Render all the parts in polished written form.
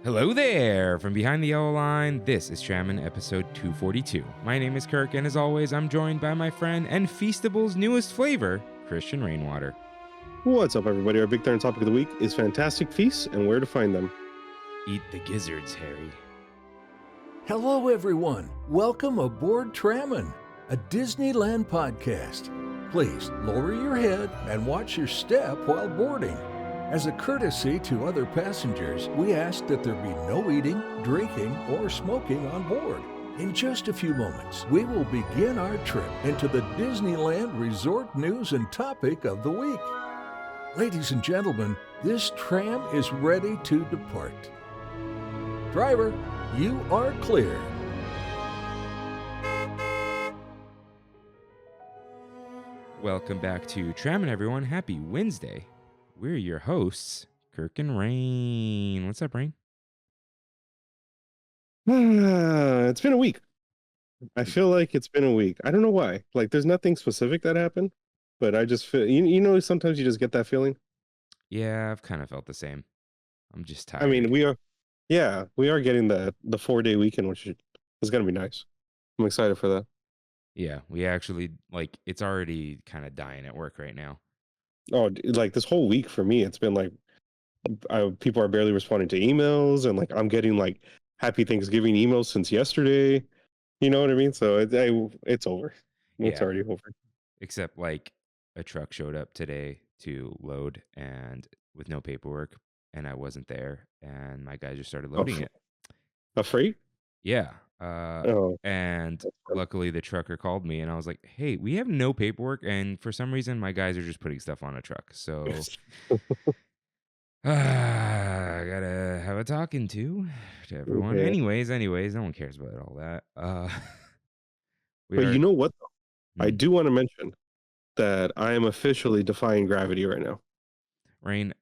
Hello there! From behind the yellow line, this is Trammin episode 242. My name is Kirk, and as always, I'm joined by my friend and Feastable's newest flavor, Christian Rainwater. What's up, everybody? Our big third topic of the week is fantastic feasts and where to find them. Eat the gizzards, Harry. Hello, everyone. Welcome aboard Trammin, a Disneyland podcast. Please lower your head and watch your step while boarding. As a courtesy to other passengers, we ask that there be no eating, drinking, or smoking on board. In just a few moments, we will begin our trip into the Disneyland Resort news and topic of the week. Ladies and gentlemen, this tram is ready to depart. Driver, you are clear. Welcome back to Trammin, everyone. Happy Wednesday. We're your hosts, Kirk and Rain. What's up, Rain? It's been a week. I feel like it's been a week. I don't know why. Like, there's nothing specific that happened, but I just feel, sometimes you just get that feeling. Yeah, I've kind of felt the same. I'm just tired. I mean, we are getting the 4-day weekend, which is going to be nice. I'm excited for that. Yeah, we actually, it's already kind of dying at work right now. Oh, like this whole week for me, it's been like people are barely responding to emails, and like I'm getting like Happy Thanksgiving emails since yesterday. You know what I mean? So it's over. It's already over. Except like a truck showed up today to load and with no paperwork, and I wasn't there, and my guy just started loading it. A freight? Yeah. And luckily the trucker called me, and I was like, hey, we have no paperwork, and for some reason my guys are just putting stuff on a truck. So I gotta have a talking to everyone. Okay. Anyways, no one cares about all that. But you know what, though? I do want to mention that I am officially defying gravity right now. Rain,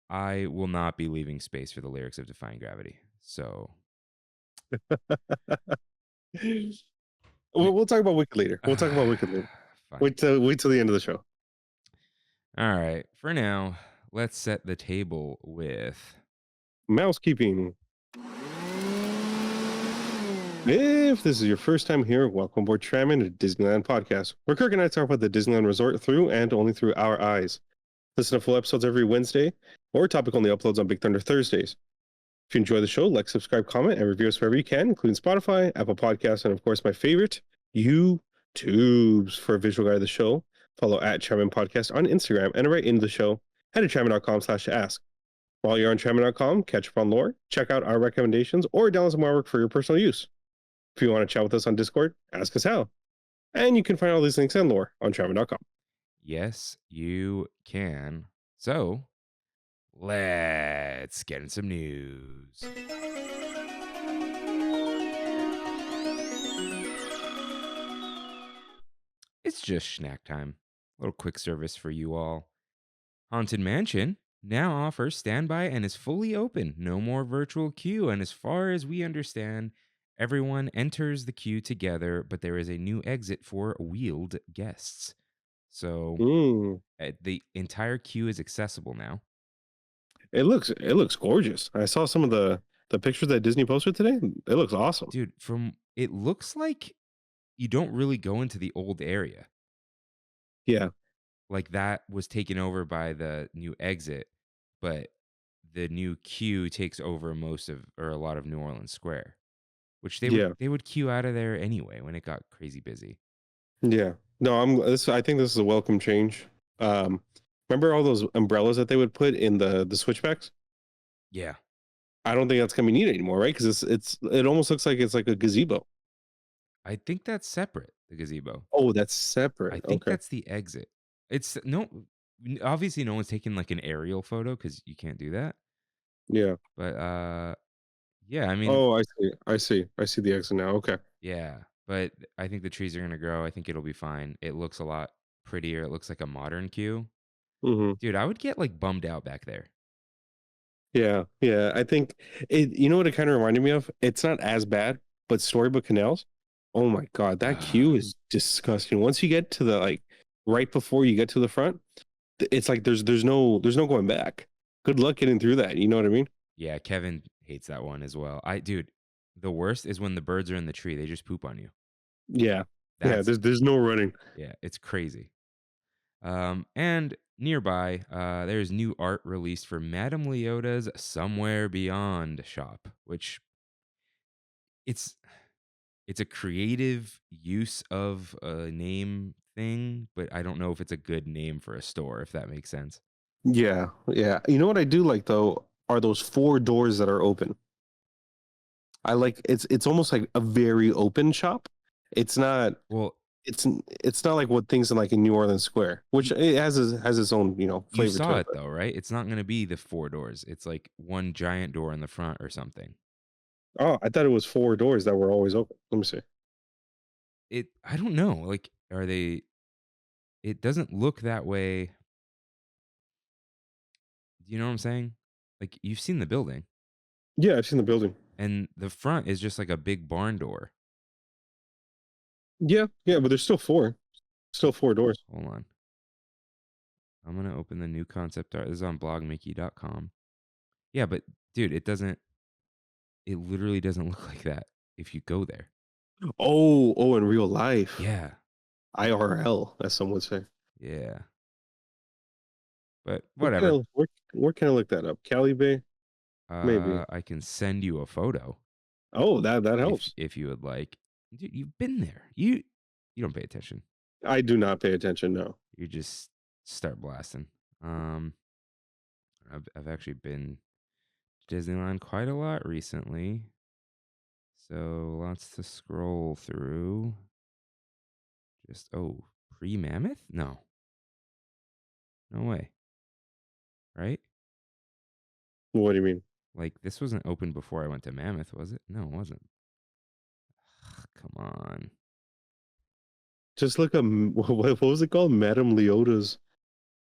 I will not be leaving space for the lyrics of Defying Gravity. So we'll talk about Wicked later. Wait till the end of the show. All right. For now, let's set the table with mousekeeping. If this is your first time here, welcome aboard Trammin, a Disneyland podcast, where Kirk and I talk about the Disneyland Resort through and only through our eyes. Listen to full episodes every Wednesday, or topic-only uploads on Big Thunder Thursdays. If you enjoy the show, like, subscribe, comment, and review us wherever you can, including Spotify, Apple Podcasts, and of course, my favorite, YouTubes. For a visual guide of the show, follow at Trammin Podcast on Instagram, and right into the show, head to trammin.com/ask. While you're on trammin.com, catch up on lore, check out our recommendations, or download some artwork for your personal use. If you want to chat with us on Discord, ask us how. And you can find all these links and lore on trammin.com. Yes, you can. So, let's get in some news. It's just snack time. A little quick service for you all. Haunted Mansion now offers standby and is fully open. No more virtual queue. And as far as we understand, everyone enters the queue together, but there is a new exit for wheeled guests. So the entire queue is accessible now. It looks gorgeous. I saw some of the pictures that Disney posted today. It looks awesome. Dude, it looks like you don't really go into the old area. Yeah. Like that was taken over by the new exit, but the new queue takes over a lot of New Orleans Square, which they would queue out of there anyway when it got crazy busy. Yeah. No, I think this is a welcome change. Remember all those umbrellas that they would put in the switchbacks? Yeah. I don't think that's gonna be needed anymore, right? Because it almost looks like it's like a gazebo. I think that's separate, the gazebo. Oh, that's separate. I think that's the exit. It's obviously no one's taking like an aerial photo because you can't do that. Yeah. But yeah, I mean. Oh, I see the exit now. Okay. Yeah, but I think the trees are gonna grow. I think it'll be fine. It looks a lot prettier. It looks like a modern queue. Mm-hmm. Dude, I would get like bummed out back there. Yeah. I think you know what it kind of reminded me of? It's not as bad, but Storybook Canals. Oh my God, that queue is disgusting. Once you get to the right before you get to the front, it's like there's no going back. Good luck getting through that. You know what I mean? Yeah, Kevin hates that one as well. Dude, the worst is when the birds are in the tree. They just poop on you. Yeah. Yeah. That's There's no running. Yeah, it's crazy. And nearby, there's new art released for Madame Leota's Somewhere Beyond shop, which it's it's a creative use of a name thing, but I don't know if it's a good name for a store, if that makes sense. Yeah. Yeah. You know what I do like though are those four doors that are open. I like it's almost like a very open shop. It's not Well, it's not like what things in New Orleans Square, which you, it has its own you flavor to saw it. it though, right? It's not going to be the four doors. It's like one giant door in the front or something. Oh, I thought it was four doors that were always open. Let me see. I don't know. Like, are they? It doesn't look that way. Do you know what I'm saying? Like, you've seen the building, Yeah, I've seen the building. and the front is just like a big barn door. Yeah, yeah, but there's still four doors. Hold on. I'm going to open the new concept art. This is on blogmickey.com. Yeah, but dude, it literally doesn't look like that if you go there. Oh, in real life, Yeah. IRL, as some would say. Yeah. But Where whatever. where can I look that up? Cali Bay, maybe. I can send you a photo Oh, that helps. if you would like. Dude, you've been there. You don't pay attention. I do not pay attention. No. You just start blasting. I've actually been to Disneyland quite a lot recently. So lots to scroll through. Pre-Mammoth? No. No way. Right? What do you mean? Like, this wasn't open before I went to Mammoth, was it? No, it wasn't. Come on. Just look up what was it called? Madame Leota's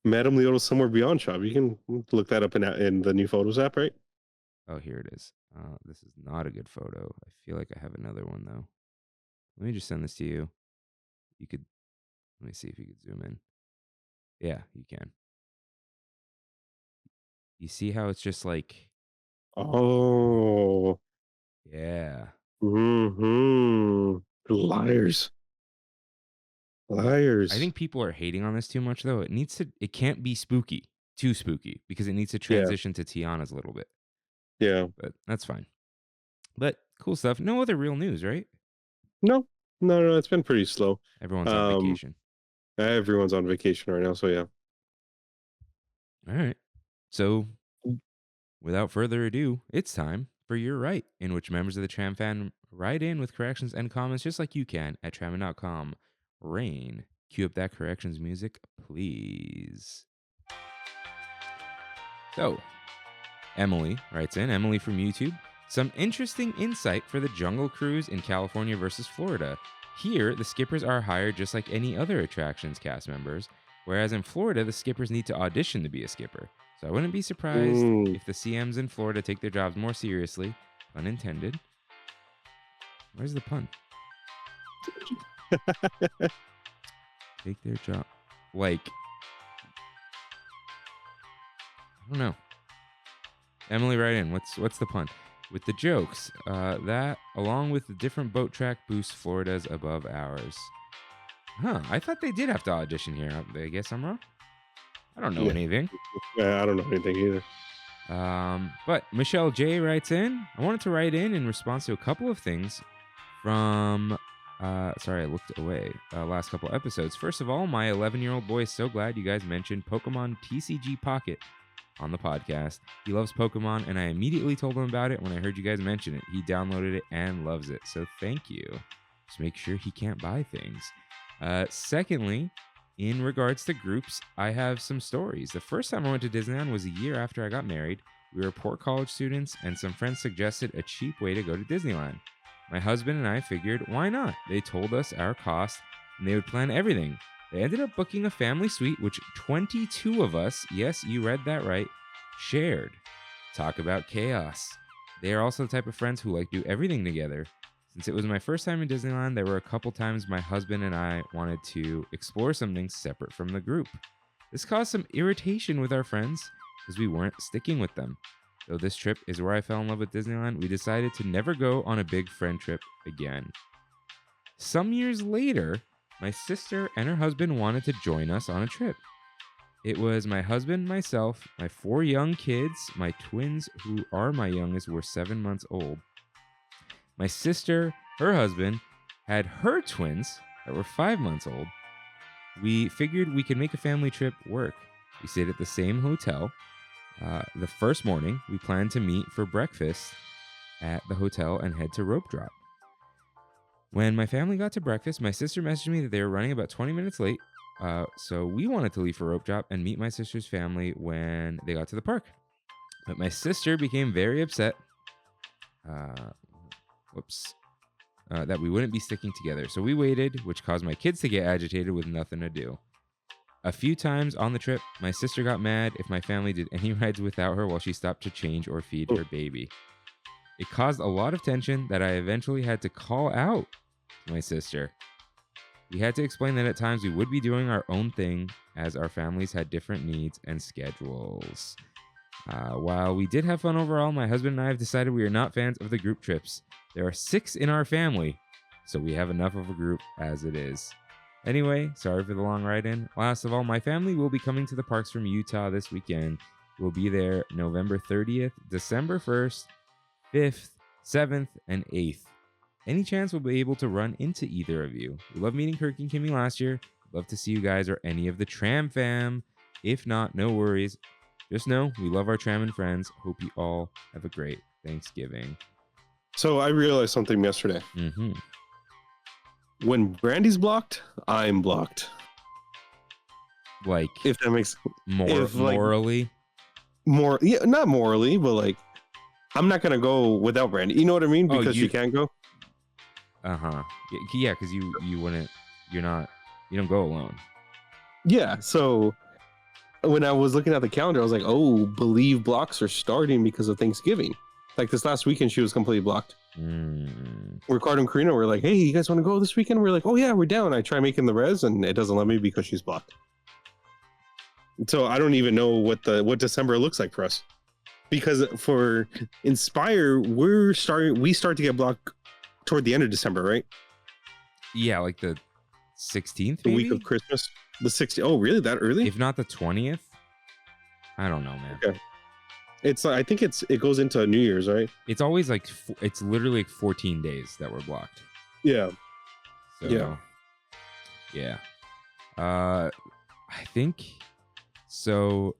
Somewhere Beyond shop. You can look that up in the new Photos app, right? Oh, here it is. This is not a good photo. I feel like I have another one, though. Let me just send this to you. Let me see if you could zoom in. Yeah, you can. You see how it's just like, Oh. yeah. Liars. Liars. I think people are hating on this too much, though. It can't be too spooky, because it needs to transition to Tiana's a little bit. Yeah. But that's fine. But cool stuff. No other real news, right? No. It's been pretty slow. Everyone's on vacation. Everyone's on vacation right now, so yeah. All right. So, without further ado, it's time for Your Right, in which members of the Tram fan write in with corrections and comments just like you can at trammin.com. Rain, cue up that corrections music, please. So, Emily writes in, Emily from YouTube. Some interesting insight for the Jungle Cruise in California versus Florida. Here, the skippers are hired just like any other attractions cast members, whereas in Florida, the skippers need to audition to be a skipper. So I wouldn't be surprised if the CMs in Florida take their jobs more seriously. Pun intended. Where's the pun? Take their job. Like, I don't know. Emily, write in. What's the pun? With the jokes, that along with the different boat track boosts Florida's above ours. Huh? I thought they did have to audition here. I guess I'm wrong. I don't know anything. Yeah, I don't know anything either. But Michelle J writes in. I wanted to write in response to a couple of things from. Sorry, I looked away. Last couple episodes. First of all, my 11-year-old boy is so glad you guys mentioned Pokemon TCG Pocket on the podcast. He loves Pokemon, and I immediately told him about it when I heard you guys mention it. He downloaded it and loves it, so thank you. Just make sure he can't buy things. Secondly, in regards to groups, I have some stories. The first time I went to Disneyland was a year after I got married. We were poor college students, and some friends suggested a cheap way to go to Disneyland. My husband and I figured, why not? They told us our cost, and they would plan everything. They ended up booking a family suite, which 22 of us, yes, you read that right, shared. Talk about chaos. They are also the type of friends who like do everything together. Since it was my first time in Disneyland, there were a couple times my husband and I wanted to explore something separate from the group. This caused some irritation with our friends because we weren't sticking with them. Though this trip is where I fell in love with Disneyland, we decided to never go on a big friend trip again. Some years later, my sister and her husband wanted to join us on a trip. It was my husband, myself, my 4 young kids, my twins, who are my youngest, were 7 months old. My sister, her husband, had her twins that were 5 months old. We figured we could make a family trip work. We stayed at the same hotel. The first morning, we planned to meet for breakfast at the hotel and head to Rope Drop. When my family got to breakfast, my sister messaged me that they were running about 20 minutes late. So we wanted to leave for Rope Drop and meet my sister's family when they got to the park. But my sister became very upset. That we wouldn't be sticking together. So we waited, which caused my kids to get agitated with nothing to do. A few times on the trip, my sister got mad if my family did any rides without her while she stopped to change or feed her baby. It caused a lot of tension that I eventually had to call out to my sister. We had to explain that at times we would be doing our own thing as our families had different needs and schedules. While we did have fun overall, my husband and I have decided we are not fans of the group trips. There are 6 in our family, so we have enough of a group as it is. Anyway, sorry for the long ride-in. Last of all, my family will be coming to the parks from Utah this weekend. We'll be there November 30th, December 1st, 5th, 7th, and 8th. Any chance we'll be able to run into either of you? We love meeting Kirk and Kimmy last year. Love to see you guys or any of the Tram fam. If not, no worries. Just know we love our Trammin friends. Hope you all have a great Thanksgiving. So I realized something yesterday. Mm-hmm. When Brandy's blocked, I'm blocked. Like, If that makes morally? More, yeah, not morally, but like, I'm not gonna go without Brandy. You know what I mean? Because she can't go. Uh-huh. Yeah, because you wouldn't, you don't go alone. Yeah, so when I was looking at the calendar, I was like, oh, believe blocks are starting because of Thanksgiving. Like this last weekend, she was completely blocked. Ricardo and Karina were like, hey, you guys want to go this weekend? We're like, oh yeah, we're down. I try making the res and it doesn't let me because she's blocked. So I don't even know what December looks like for us. Because for Inspire, we start to get blocked toward the end of December, right? Yeah, like the 16th, the maybe? week of Christmas. The 16th. Oh, really? That early? If not the 20th? I don't know, man. Okay. I think it goes into New Year's, right? It's always like it's literally like 14 days that we're blocked. Yeah. So, yeah. I think so.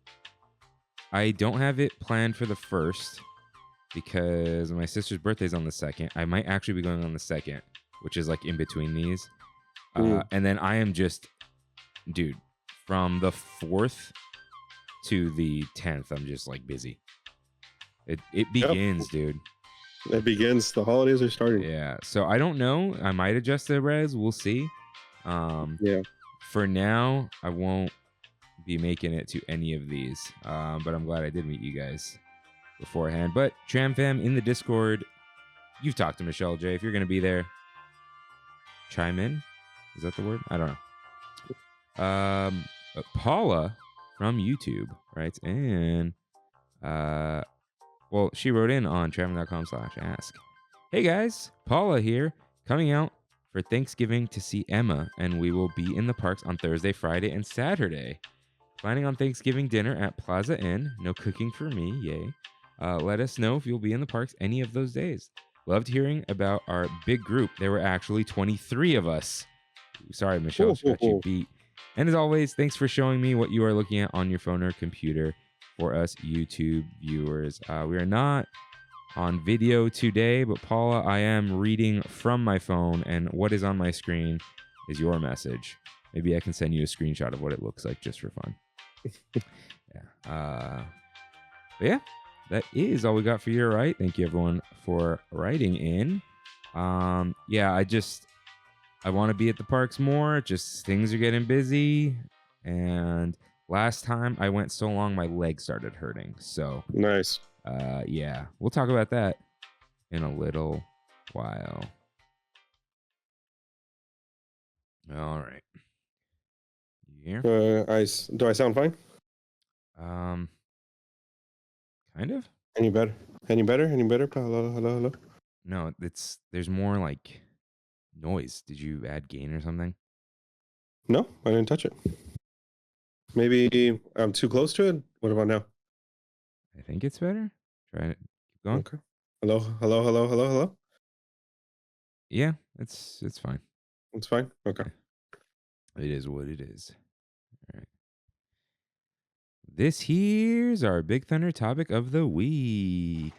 I don't have it planned for the 1st because my sister's birthday is on the 2nd. I might actually be going on the 2nd, which is like in between these. And then I am just, dude, from the 4th to the 10th, I'm just like busy. It begins, dude. It begins. The holidays are starting. Yeah. So I don't know. I might adjust the res. We'll see. Yeah. For now, I won't be making it to any of these. But I'm glad I did meet you guys beforehand. But Tram Fam in the Discord, you've talked to Michelle J. If you're gonna be there, chime in. Is that the word? I don't know. But Paula from YouTube writes, and well, she wrote in on trammin.com/ask. Hey guys, Paula here, coming out for Thanksgiving to see Emma, and we will be in the parks on Thursday, Friday, and Saturday. Planning on Thanksgiving dinner at Plaza Inn. No cooking for me, yay. Let us know if you'll be in the parks any of those days. Loved hearing about our big group. There were actually 23 of us. Sorry, Michelle, she got you beat. And as always, thanks for showing me what you are looking at on your phone or computer for us YouTube viewers. We are not on video today, but Paula, I am reading from my phone, and what is on my screen is your message. Maybe I can send you a screenshot of what it looks like just for fun. Yeah. But yeah, that is all we got for you, right? Thank you everyone for writing in. Yeah, I want to be at the parks more. Just things are getting busy. And last time I went so long, my leg started hurting. So nice. Yeah, we'll talk about that in a little while. All right. You here? Do I sound fine? Kind of. Any better? Any better? Any better? Hello, hello, hello. No, there's more like noise. Did you add gain or something? No, I didn't touch it. Maybe I'm too close to it. What about now? I think it's better. Try it. Keep going. Okay. Hello, hello, hello, hello, hello. Yeah, it's fine. It's fine. Okay. It is what it is. All right. This here's our Big Thunder topic of the week.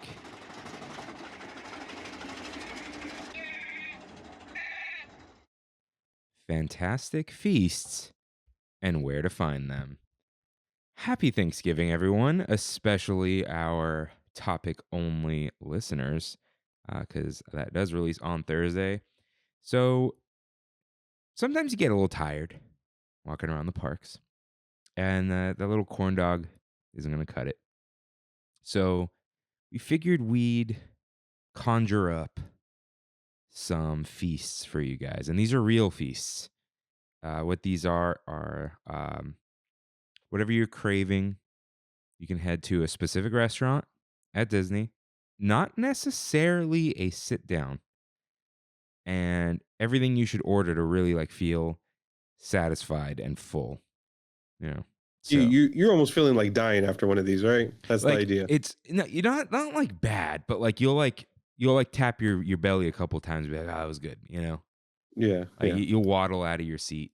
Fantastic feasts and where to find them. Happy Thanksgiving, everyone, especially our topic only listeners, because that does release on Thursday. So sometimes you get a little tired walking around the parks, and the little corn dog isn't going to cut it. So we figured we'd conjure up some feasts for you guys, and these are real feasts. What these are whatever you're craving. You can head to a specific restaurant at Disney, not necessarily a sit down, and everything you should order to really like feel satisfied and full. You know, so You're almost feeling like dying after one of these, right? That's the like idea. it's you're not like bad, but like you'll tap your belly a couple times and be like, oh, that was good. You know, Yeah. like Yeah. you'll waddle out of your seat.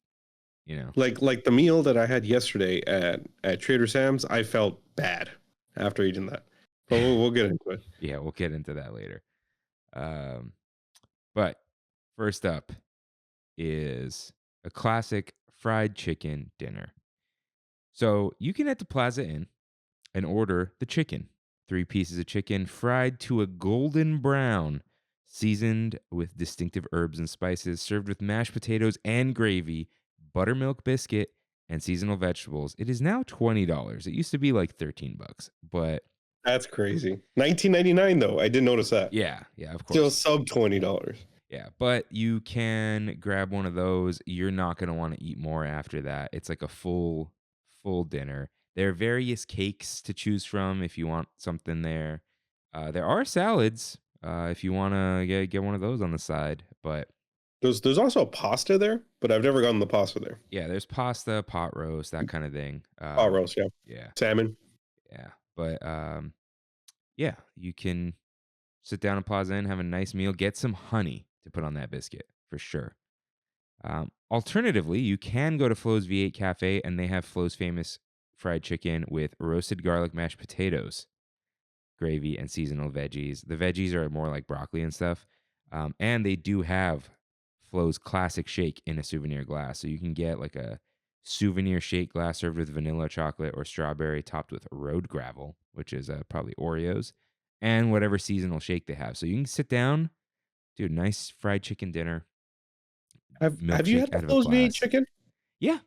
You know, Like the meal that I had yesterday at Trader Sam's, I felt bad after eating that. But we'll get into it. yeah, we'll get into that later. But first up is a classic fried chicken dinner. So you can head to Plaza Inn and order the chicken. 3 pieces of chicken fried to a golden brown, seasoned with distinctive herbs and spices, served with mashed potatoes and gravy, buttermilk biscuit, and seasonal vegetables. It is now $20. It used to be like $13, but That's crazy. $19.99 though. I did notice that. yeah, of Still course. sub $20. Yeah, but you can grab one of those. You're not going to want to eat more after that. It's like a full dinner. There are various cakes to choose from if you want something there. There are salads if you want to get one of those on the side. But There's also a pasta there, but I've never gotten the pasta there. yeah, there's pasta, pot roast, that kind of thing. Pot roast, yeah. Yeah, Salmon. yeah. But yeah, you can sit down at Plaza Inn, have a nice meal, get some honey to put on that biscuit for sure. Alternatively, you can go to Flo's V8 Cafe, and they have Flo's famous fried chicken with roasted garlic mashed potatoes, gravy, and seasonal veggies. The veggies are more like broccoli and stuff. And they do have Flo's classic shake in a souvenir glass. So you can get like a souvenir shake glass served with vanilla chocolate or strawberry topped with road gravel, which is probably Oreos, and whatever seasonal shake they have. So you can sit down, do a nice fried chicken dinner. Have you had Milkshake out of a those V8 glass. chicken? Yeah,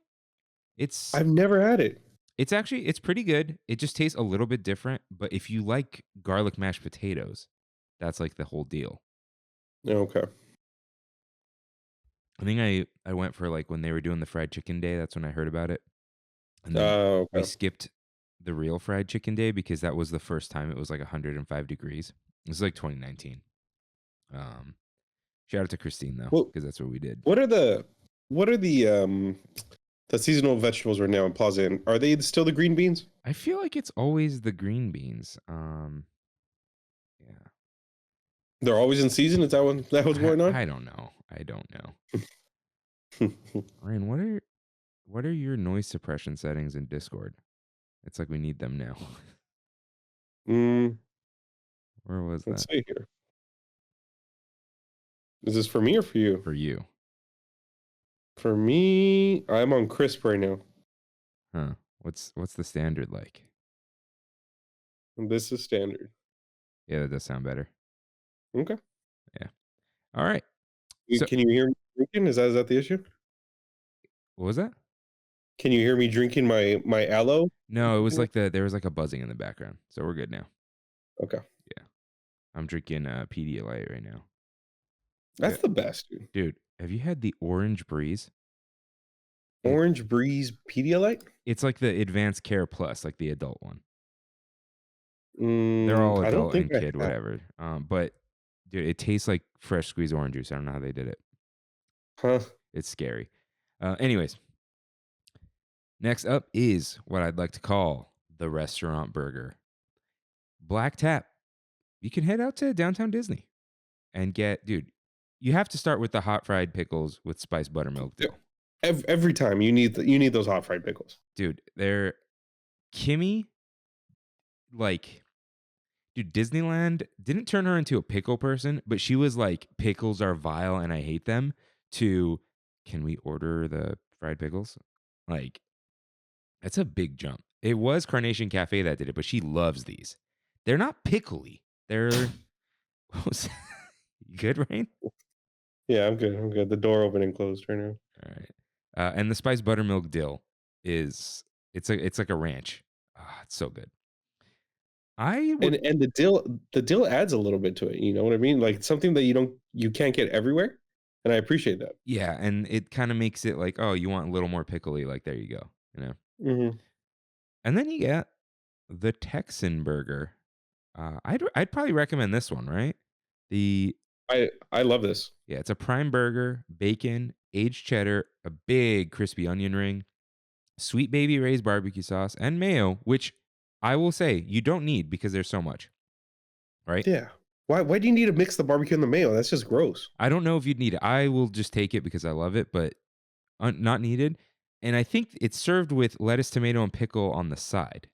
it's I've never had it. it's pretty good. It just tastes a little bit different, but if you like garlic mashed potatoes, that's like the whole deal. Okay. I think I went for like when they were doing the fried chicken day. That's when I heard about it, and then we Okay. skipped the real fried chicken day because that was the first time it was like 105 degrees. It was like 2019. Shout out to Christine though, Well, because that's what we did. what are the seasonal vegetables right now in Plaza Inn? Are they still the green beans? I feel like it's always the green beans. Yeah. They're always in season? Is that what's going on? I don't know. Ryan, what are your noise suppression settings in Discord? It's like we need them now. Where was Let's that? see here. Is this for me or for you? For you. For me, I'm on crisp right now. Huh. What's the standard like? This is standard. Yeah, that does sound better. Okay. Yeah. All right. So, Can you hear me drinking? Is that the issue? what was that? Can you hear me drinking my aloe? No, it was like there was like a buzzing in the background. So we're good now. Okay. Yeah. I'm drinking Pedialyte right now. That's the best, dude. Dude, have you had the Orange Breeze? Orange Breeze Pedialyte? It's like the Advanced Care Plus, like the adult one. They're all I don't adult think and I kid, have. whatever. But dude, it tastes like fresh squeezed orange juice. I don't know how they did it. Huh? It's scary. Anyways, next up is what I'd like to call the restaurant burger. Black Tap. You can head out to downtown Disney and get, dude, you have to start with the hot fried pickles with spiced buttermilk Yeah. dill. Every time you need those hot fried pickles. Dude, they're Kimmy, like, dude, Disneyland didn't turn her into a pickle person, but she was like, pickles are vile and I hate them, to, can we order the fried pickles? Like, that's a big jump. It was Carnation Cafe that did it, but she loves these. They're not pickly. They're, what was that? You good, Rain? Yeah, I'm good. I'm good. The door open and closed right now. All right. And the spiced buttermilk dill is, it's like a ranch. Ah, it's so good. I would, And the dill adds a little bit to it. You know what I mean? Like something that you can't get everywhere, and I appreciate that. yeah, and it kind of makes it like, oh, you want a little more pickly, like there you go, you know. Hmm. And then you get the Texan burger. I'd probably recommend this one, right? The I love this. Yeah, it's a prime burger, bacon, aged cheddar, a big crispy onion ring, sweet baby Ray's barbecue sauce, and mayo, which I will say you don't need because there's so much, right? Yeah. Why do you need to mix the barbecue and the mayo? That's just gross. I don't know if you'd need it. I will just take it because I love it, but not needed. And I think it's served with lettuce, tomato, and pickle on the side,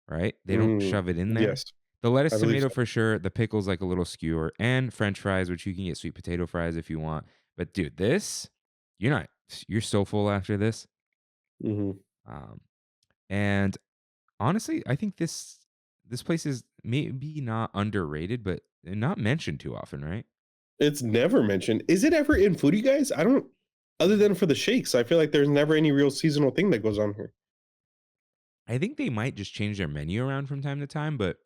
right? They don't Mm, shove it in there. yes, The lettuce, I believe tomato so. for sure. The pickle's like a little skewer, and French fries, which you can get sweet potato fries if you want. But dude, this, you're so full after this. Hmm. Um, and honestly, I think this place is maybe not underrated, but not mentioned too often, right? It's never mentioned. Is it ever in Foodie Guys? I don't. Other than for the shakes, I feel like there's never any real seasonal thing that goes on here. I think they might just change their menu around from time to time, but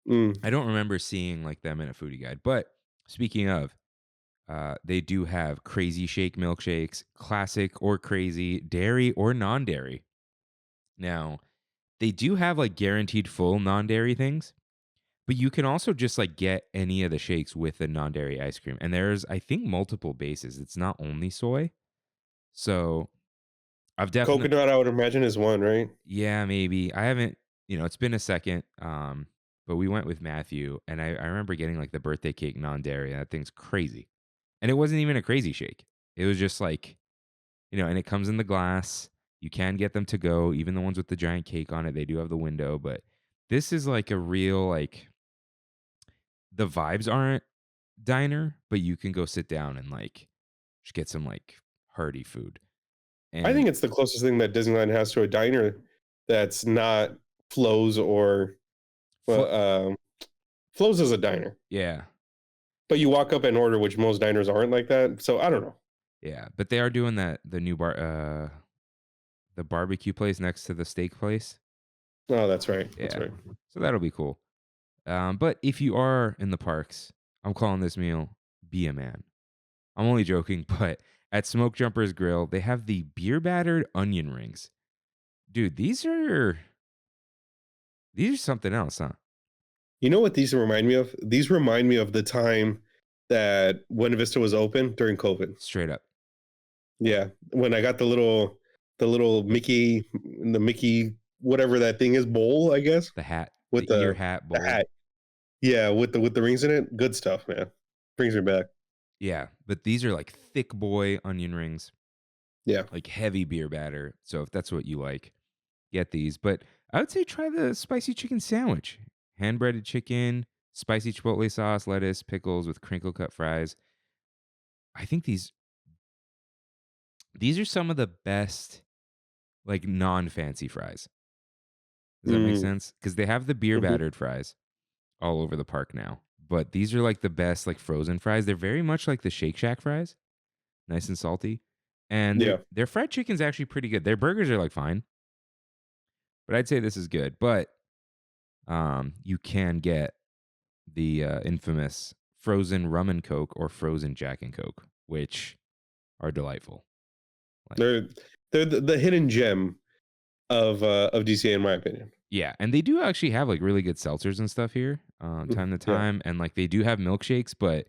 Mm, I don't remember seeing like them in a foodie guide. But speaking of, they do have crazy shake milkshakes, classic or crazy, dairy or non-dairy. Now, they do have like guaranteed full non-dairy things, but you can also just like get any of the shakes with the non-dairy ice cream. And there's, I think, multiple bases. It's not only soy. So I've definitely, coconut, I would imagine, is one, right? yeah, maybe. I haven't, it's been a second. But we went with Matthew, and I remember getting like the birthday cake non-dairy. That thing's crazy. And it wasn't even a crazy shake. It was just like, and it comes in the glass. You can get them to go, even the ones with the giant cake on it. They do have the window, but this is like a real, like, the vibes aren't diner, but you can go sit down and like just get some like hearty food. I And think it's the closest thing that Disneyland has to a diner that's not Flo's or fl- well, Flo's is a diner, yeah, but you walk up and order, which most diners aren't like that. So I don't know. yeah, but they are doing that, the new the barbecue place next to the steak place. Oh, that's right. That's Yeah. right. So that'll be cool. But if you are in the parks, I'm calling this meal Be a Man. I'm only joking, but at Smoke Jumper's Grill, they have the beer battered onion rings. Dude, these are something else, huh? You know what these remind me of? These remind me of the time that Buena Vista was open during COVID. Straight up. Yeah, when I got the little Mickey whatever that thing is bowl, I guess, The hat, with the ear hat the bowl. hat. Yeah, with the rings in it. Good stuff, man. Brings me back. Yeah, but these are like thick boy onion rings, Yeah. like heavy beer batter. So if that's what you like, get these. But I would say try the spicy chicken sandwich. Hand breaded chicken, spicy chipotle sauce, lettuce, pickles with crinkle cut fries. I think these are some of the best like non-fancy fries. Does that make Mm, sense? Because they have the beer mhm. battered fries all over the park now. But these are like the best like frozen fries. They're very much like the Shake Shack fries, nice and salty. And Yeah. their fried chicken's actually pretty good. Their burgers are like fine, but I'd say this is good. But you can get the infamous frozen rum and coke or frozen Jack and Coke, which are delightful. Like, They're the hidden gem of DCA in my opinion. Yeah, and they do actually have, like, really good seltzers and stuff here, time to Yeah. time, and, like, they do have milkshakes, but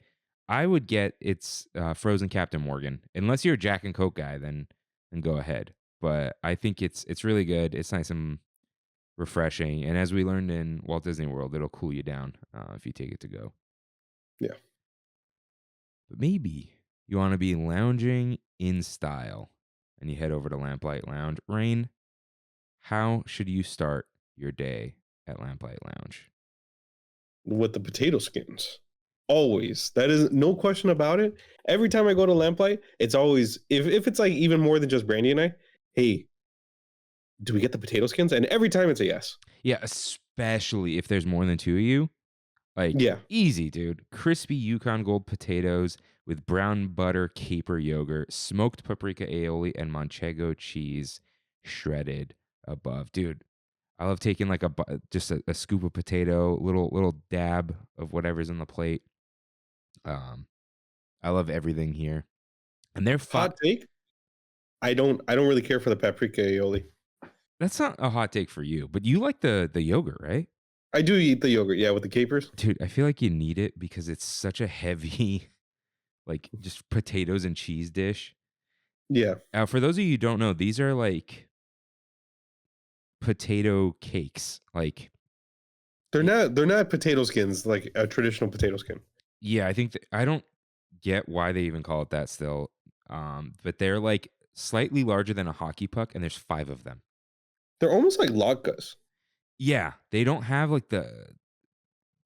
I would get its, frozen Captain Morgan. Unless you're a Jack and Coke guy, then go ahead. But I think it's really good. It's nice and refreshing, and as we learned in Walt Disney World, it'll cool you down, if you take it to go. Yeah. But maybe you wanna be lounging in style, and you head over to Lamplight Lounge. Rain, how should you start your day at Lamplight Lounge? With the potato skins. Always. That is no question about it. Every time I go to Lamplight, it's always if it's like even more than just Brandy and I, hey, do we get the potato skins? And every time it's a yes. Yeah, especially if there's more than 2 of you. Like, Yeah. easy, dude. Crispy Yukon Gold potatoes with brown butter caper yogurt, smoked paprika aioli, and manchego cheese shredded above. Dude, I love taking like just a scoop of potato, little dab of whatever's on the plate. Um, I love everything here. And they're Hot take. I don't really care for the paprika aioli. that's not a hot take for you, but you like the yogurt, right? I do eat the yogurt, yeah, with the capers. Dude, I feel like you need it because it's such a heavy, like, just potatoes and cheese dish. Yeah. For those of you who don't know, these are like potato cakes. Like, They're not potato skins like a traditional potato skin. yeah, I think I don't get why they even call it that still. But they're like slightly larger than a hockey puck, and there's 5 of them. They're almost like latkes. Yeah, they don't have like the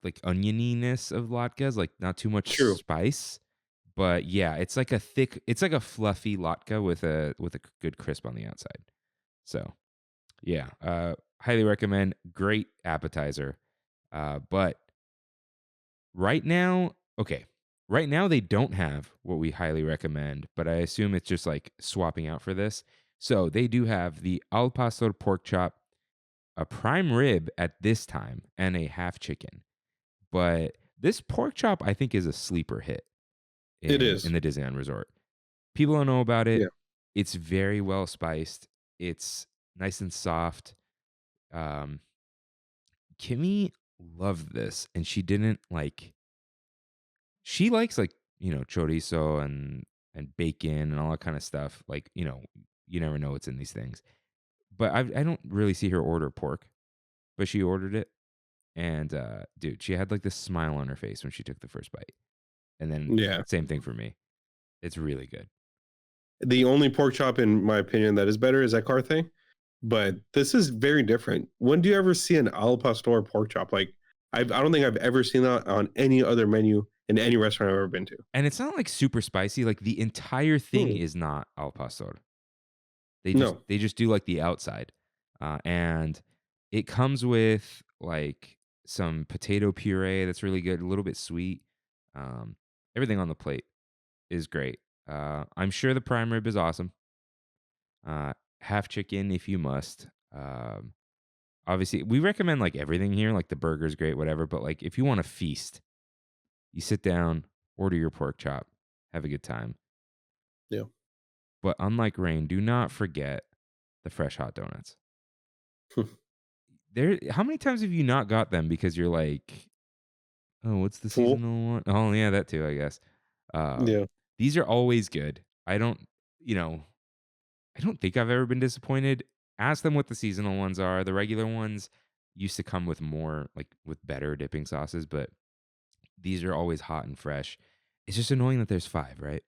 like onioniness of latkes, like not too much True. spice. But yeah, it's like a fluffy latke with a good crisp on the outside. So yeah, highly recommend. Great appetizer. But right now, okay, right now they don't have what we highly recommend, but I assume it's just like swapping out for this. So they do have the al pastor pork chop, a prime rib at this time, and a half chicken. But this pork chop, I think, is a sleeper hit It in is. the Disneyland Resort. People don't know about it. Yeah. It's very well spiced. It's nice and soft. Um, Kimmy loved this, and she didn't like. She likes like chorizo and bacon and all that kind of stuff. Like you never know what's in these things. But I don't really see her order pork, but she ordered it, and dude, she had like this smile on her face when she took the first bite, and then Yeah. same thing for me. It's really good. The only pork chop, in my opinion, that is better is at Carthay. But this is very different. When do you ever see an al pastor pork chop? Like, I don't think I've ever seen that on any other menu in any restaurant I've ever been to. And it's not like super spicy. Like the entire thing Hmm. is not al pastor. No. They just do like the outside, and it comes with like some potato puree that's really good, a little bit sweet. Um, Everything on the plate is great. I'm sure the prime rib is awesome. Half chicken if you must. Obviously, we recommend like everything here. Like the burger's great, whatever. But like if you want to feast, you sit down, order your pork chop, have a good time. Yeah. But unlike Rain, do not forget the fresh hot donuts. How many times have you not got them because you're like, oh, what's the Full. seasonal one? Oh, yeah, that too, I guess. Yeah. These are always good. I don't think I've ever been disappointed. Ask them what the seasonal ones are. The regular ones used to come with more, like with better dipping sauces, but these are always hot and fresh. It's just annoying that there's 5, right?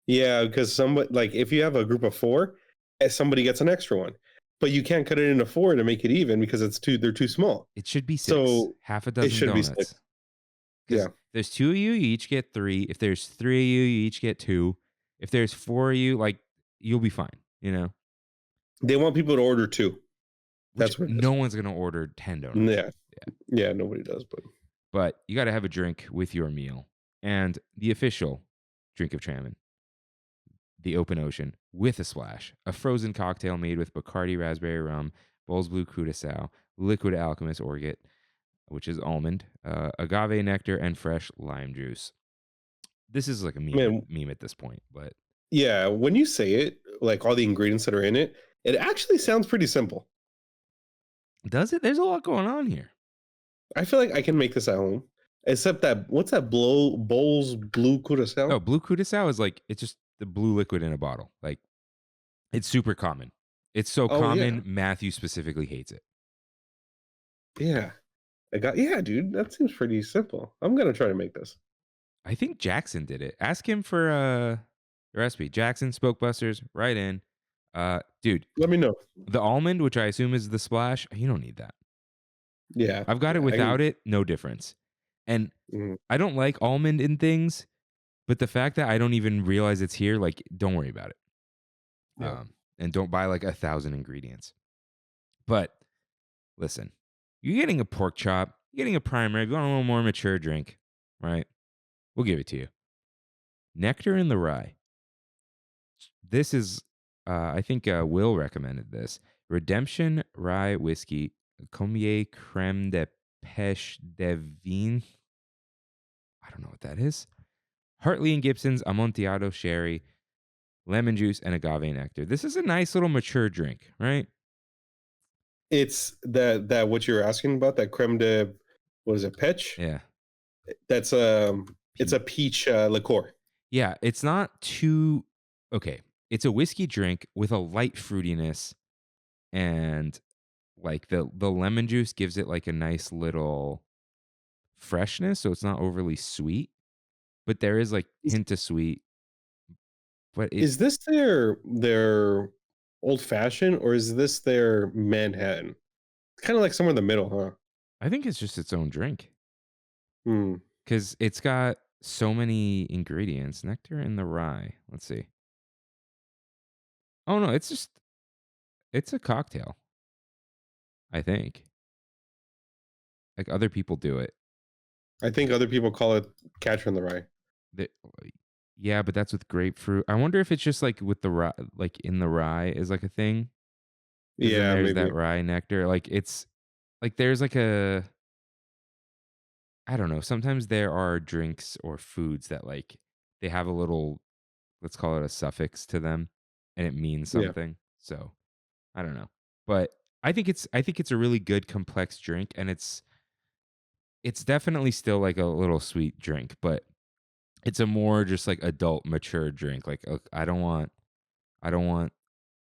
Yeah, because somebody, like, if you have a group of 4, somebody gets an extra one, but you can't cut it into 4 to make it even because they're too small. It should be 6. So Half a it dozen should be donuts. 6. Yeah. If there's 2 of you, you each get 3. If there's 3 of you, you each get 2. If there's 4 of you, like you'll be fine, They want people to order 2. Which That's what it is. no one's gonna order 10 donuts. Yeah. Yeah, nobody does, But you gotta have a drink with your meal. And the official drink of Trammin, the Open Ocean with a splash, a frozen cocktail made with Bacardi raspberry rum, Bull's Blue Curaçao, Liquid Alchemist Orgeat, which is almond, agave nectar, and fresh lime juice. This is like a Man. meme at this point, but yeah, when you say it, like all the ingredients that are in it, it actually sounds pretty simple. Does it? There's a lot going on here. I feel like I can make this at home. Except that, what's that Bowls blue curacao? Oh, blue curacao is like, it's just the blue liquid in a bottle. Like, it's super common. It's so Oh yeah, common, Matthew specifically hates it. yeah. Yeah, dude. That seems pretty simple. I'm gonna try to make this. I think Jackson did it. Ask him for the recipe. Jackson, Spokebusters, right in. Dude, Let me know. the almond, which I assume is the splash, you don't need that. Yeah, I've got it yeah. without it, no difference. And Mhm. I don't like almond in things, but the fact that I don't even realize it's here, like, don't worry about it. Yeah. And don't buy like 1,000 ingredients. But listen, you're getting a pork chop, you're getting a prime rib, you want a little more mature drink, right? We'll give it to you. Nectar in the Rye. This is, I think Will recommended this. Redemption Rye Whiskey, Commier Creme de Pêche de Vigne. I don't know what that is. Hartley and Gibson's Amontillado Sherry, lemon juice, and agave nectar. This is a nice little mature drink, right? It's that what you're asking about, that creme de, what is it, Petch? Yeah. That's it's a peach liqueur. Yeah, it's not too okay. It's a whiskey drink with a light fruitiness, and like the lemon juice gives it like a nice little freshness, so it's not overly sweet, but there is like Is, hint of sweet. But it is this their old fashioned, or is this their Manhattan? Kind of like somewhere in the middle, huh? I think it's just its own drink Hmm. because it's got so many ingredients. Nectar in the Rye. Let's see. Oh no, it's a cocktail. I think like other people do it. I think other people call it Catcher in the Rye. The Yeah, but that's with grapefruit. I wonder if it's just like with the rye, like in the rye is like a thing. Because then Yeah, there's maybe. that rye nectar. Like it's like there's like a I don't know. Sometimes there are drinks or foods that like they have a little, let's call it a suffix to them, and it means Yeah. something. So I don't know, but I think it's a really good complex drink, and it's definitely still like a little sweet drink, but it's a more just like adult mature drink. Like I don't want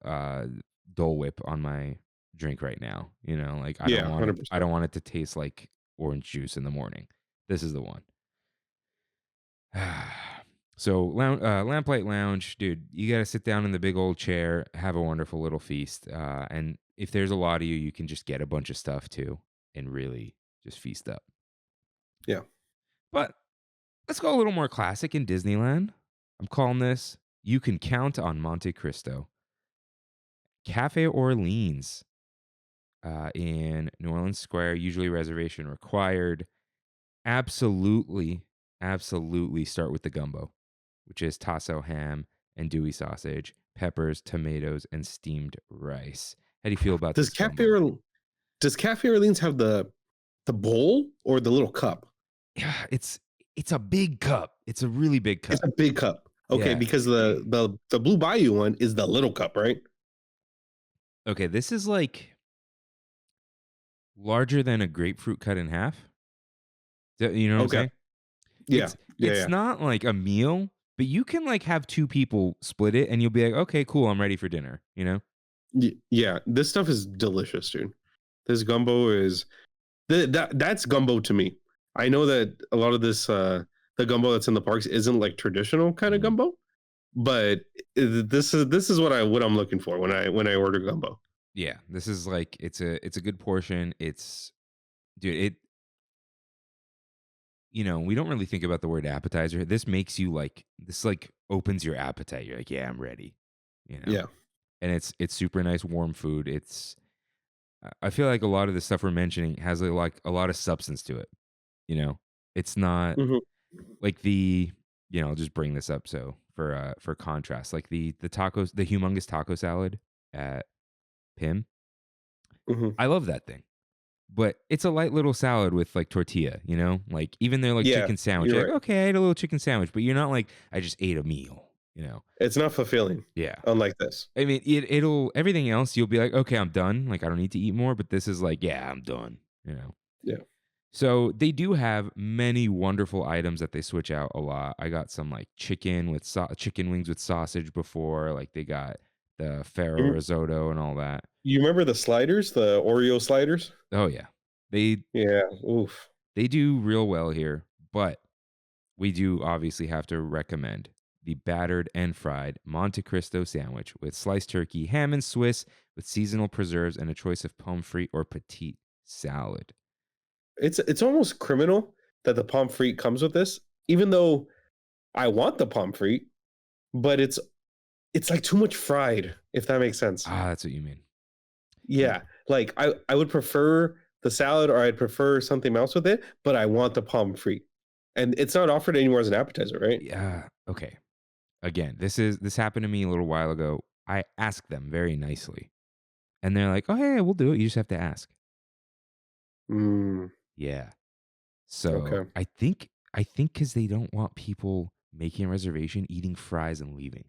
uh Dole Whip on my drink right now, like I don't Yeah, want it I 100%. don't want it to taste like orange juice in the morning. This is the one. So Lamplight Lounge, dude, you got to sit down in the big old chair, have a wonderful little feast, and if there's a lot of you, you can just get a bunch of stuff too and really just feast up. Yeah. But let's go a little more classic in Disneyland. I'm calling this You Can Count on Monte Cristo. Cafe Orleans in New Orleans Square, usually reservation required. Absolutely, absolutely start with the gumbo, which is tasso ham and Dewey sausage, peppers, tomatoes, and steamed rice. How do you feel about Does this Cafe gumbo? does Cafe Orleans have the bowl or the little cup? Yeah, it's a big cup. It's a really big It's cup. a big cup. Okay, Yeah. because the Blue Bayou one is the little cup, right? Okay, this is like larger than a grapefruit cut in half. You know what I'm Okay. saying? Yeah. Yeah, It's yeah. not like a meal, but you can like have two people split it and you'll be like, "Okay, cool, I'm ready for dinner," you know? Yeah, this stuff is delicious, dude. This gumbo is that's gumbo to me. I know that a lot of this the gumbo that's in the parks isn't like traditional kind of Mhm. gumbo, but this is what I'm looking for when I order gumbo. Yeah, this is like it's a good portion. It's dude, we don't really think about the word appetizer. This makes you like this like opens your appetite. You're like, "Yeah, I'm ready." You know. Yeah. And it's super nice warm food. I feel like a lot of the stuff we're mentioning has like a lot of substance to it, you know. It's not Hmm. like I'll just bring this up so for contrast, like the tacos, the humongous taco salad at Pim. Hmm. I love that thing. But it's a light little salad with like tortilla, Like even their like Yeah, chicken sandwich. you're You're like, right. okay, I ate a little chicken sandwich, but you're not like I just ate a meal, It's not fulfilling, Yeah. unlike this. I mean, it'll everything else you'll be like, okay, I'm done. Like I don't need to eat more. But this is like, yeah, I'm done. Yeah. So they do have many wonderful items that they switch out a lot. I got some like chicken wings with sausage before. Like they got the farro You, risotto and all that. you remember the sliders, the Oreo sliders? Oh yeah, they Yeah. Oof. they do real well here. But we do obviously have to recommend the battered and fried Monte Cristo sandwich with sliced turkey, ham and Swiss with seasonal preserves, and a choice of pomme frite or petite salad. It's almost criminal that the pommes frites comes with this, even though I want the pommes frites, but it's like too much fried, if that makes sense. Ah, that's what you mean. Yeah. Like I would prefer the salad or I'd prefer something else with it, but I want the pommes frites. And it's not offered anymore as an appetizer, right? Yeah. Okay. Again, this happened to me a little while ago. I asked them very nicely, and they're like, "Oh, hey, we'll do it. You just have to ask." Mm, Yeah. So okay. I think because they don't want people making a reservation, eating fries, and leaving.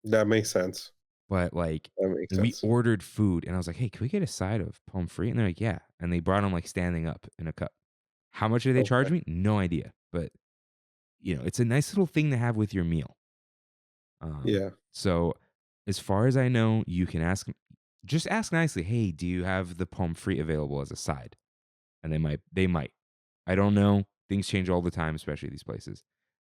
That makes sense. But like, That makes we sense. ordered food, and I was like, "Hey, can we get a side of pomme frite?" And they're like, "Yeah." And they brought them like standing up in a cup. How much did they charge Okay. me? No idea. But it's a nice little thing to have with your meal. Yeah. So as far as I know, you can just ask nicely, "Hey, do you have the pomme frite available as a side?" And they might. I don't know. Things change all the time, especially these places.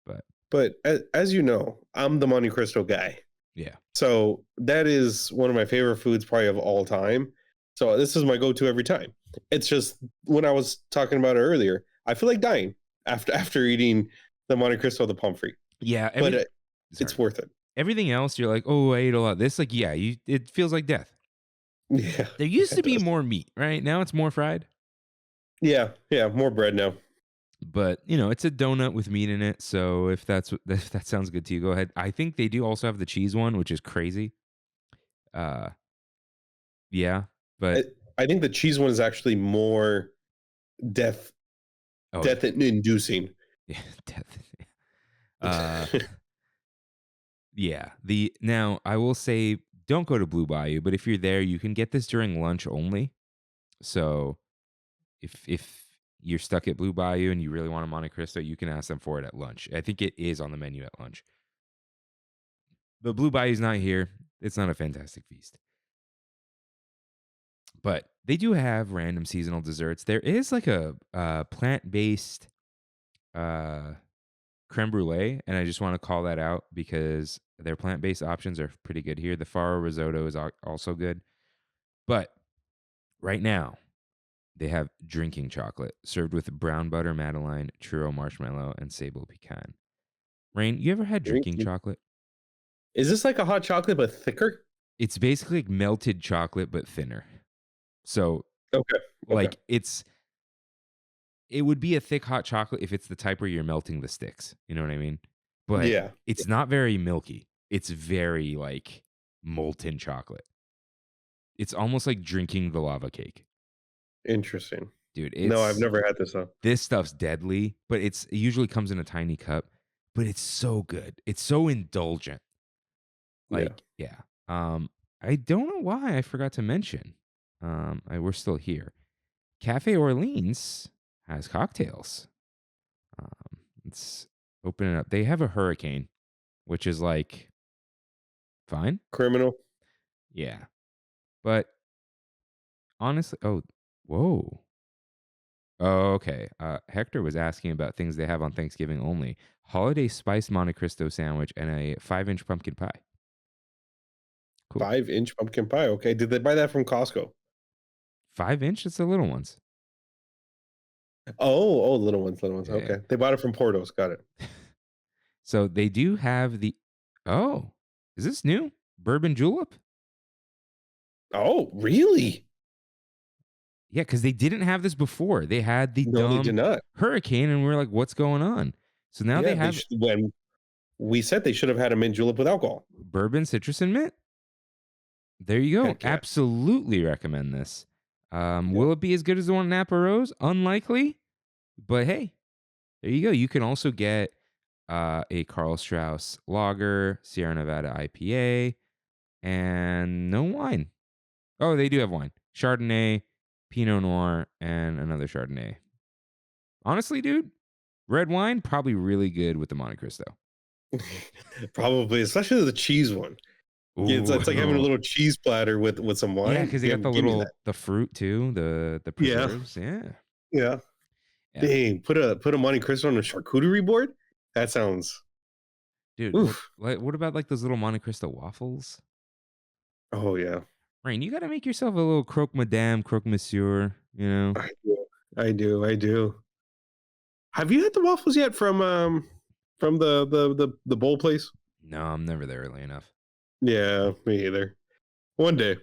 But But as you know, I'm the Monte Cristo guy. yeah. So that is one of my favorite foods probably of all time. So this is my go-to every time. It's just when I was talking about it earlier, I feel like dying after eating the Monte Cristo, the pommes frites. Yeah, But sorry. it's worth it. Everything else you're like, "Oh, I ate a lot." This like, yeah, it feels like death. Yeah, There yeah, used to it be does. more meat, right? Now it's more fried. Yeah, yeah, more bread now. But, it's a donut with meat in it, so if that sounds good to you, go ahead. I think they do also have the cheese one, which is crazy. Uh, yeah, I, but I think the cheese one is actually more death oh yeah. death inducing. Yeah, definitely. Uh, yeah. Now I will say, don't go to Blue Bayou, but if you're there, you can get this during lunch only. So if you're stuck at Blue Bayou and you really want a Monte Cristo, you can ask them for it at lunch. I think it is on the menu at lunch. But Blue Bayou's not here. It's not a fantastic feast. But they do have random seasonal desserts. There is like a plant-based uh creme brulee, and I just want to call that out because their plant-based options are pretty good here. The farro risotto is also good. But right now, they have drinking chocolate served with brown butter madeleine, churro marshmallow, and sable pecan. Rain, you ever had drinking Drinking. chocolate? Is this like a hot chocolate but thicker? It's basically like melted chocolate but thinner. So Okay. Okay. like it would be a thick hot chocolate if it's the type where you're melting the sticks. You know what I mean? But Yeah. it's not very milky. It's very like molten chocolate. It's almost like drinking the lava cake. Interesting. Dude, No, I've never had this though. this stuff's deadly, but it usually comes in a tiny cup, but it's so good. It's so indulgent. Yeah. Like, yeah. I don't know why I forgot to mention. We're still here. Cafe Orleans has cocktails. Let's open it up. They have a hurricane, which is like fine. Criminal. Yeah. But honestly, whoa. Oh, okay. Hector was asking about things they have on Thanksgiving only. Holiday spiced Monte Cristo sandwich and a 5-inch pumpkin pie. Cool. 5-inch pumpkin pie. Okay. Did they buy that from Costco? 5-inch? It's the little ones. Oh, little ones, little ones. Yeah. Okay. They bought it from Portos. Got it. So they do have oh, is this new? Bourbon julep? Oh, really? Yeah, because they didn't have this before. They had the No, they did dumb not. hurricane, and we're like, what's going on? So now Yeah, they have when we said they should have had a mint julep with alcohol. bourbon, citrus, and mint. There you go. Heck yeah. Absolutely recommend this. Yeah. Will it be as good as the one in Napa Rose? Unlikely, but hey, there you go. You can also get a Carl Strauss Lager, Sierra Nevada IPA, and no wine. Oh, they do have wine. Chardonnay, Pinot Noir, and another Chardonnay. Honestly, dude, red wine probably really good with the Monte Cristo. Probably, especially the cheese one. Yeah, it's like having a Ooh. little cheese platter with some Yeah, wine. because they Yeah, got the give me that. the fruit too, the Yeah, preserves. Yeah. yeah. Yeah. Dang, put a Monte Cristo on a charcuterie board. That sounds Dude, oof. what about like those little Monte Cristo waffles? Oh yeah, Rain, you gotta make yourself a little croque madame, croque monsieur, you know? I do. I do. I do. Have you had the waffles yet from the bowl place? No, I'm never there early enough. Yeah, me either. One day.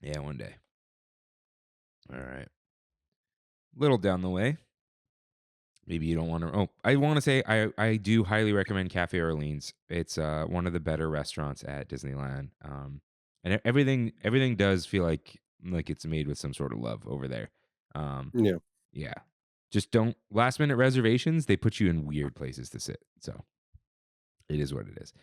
Yeah, one day. All right. Little down the way. Maybe you don't want to. Oh, I want to say I do highly recommend Cafe Orleans. It's one of the better restaurants at Disneyland. And everything does feel like it's made with some sort of love over there. Um, Yeah. yeah. Just don't last minute reservations. They put you in weird places to sit. So it is what it is.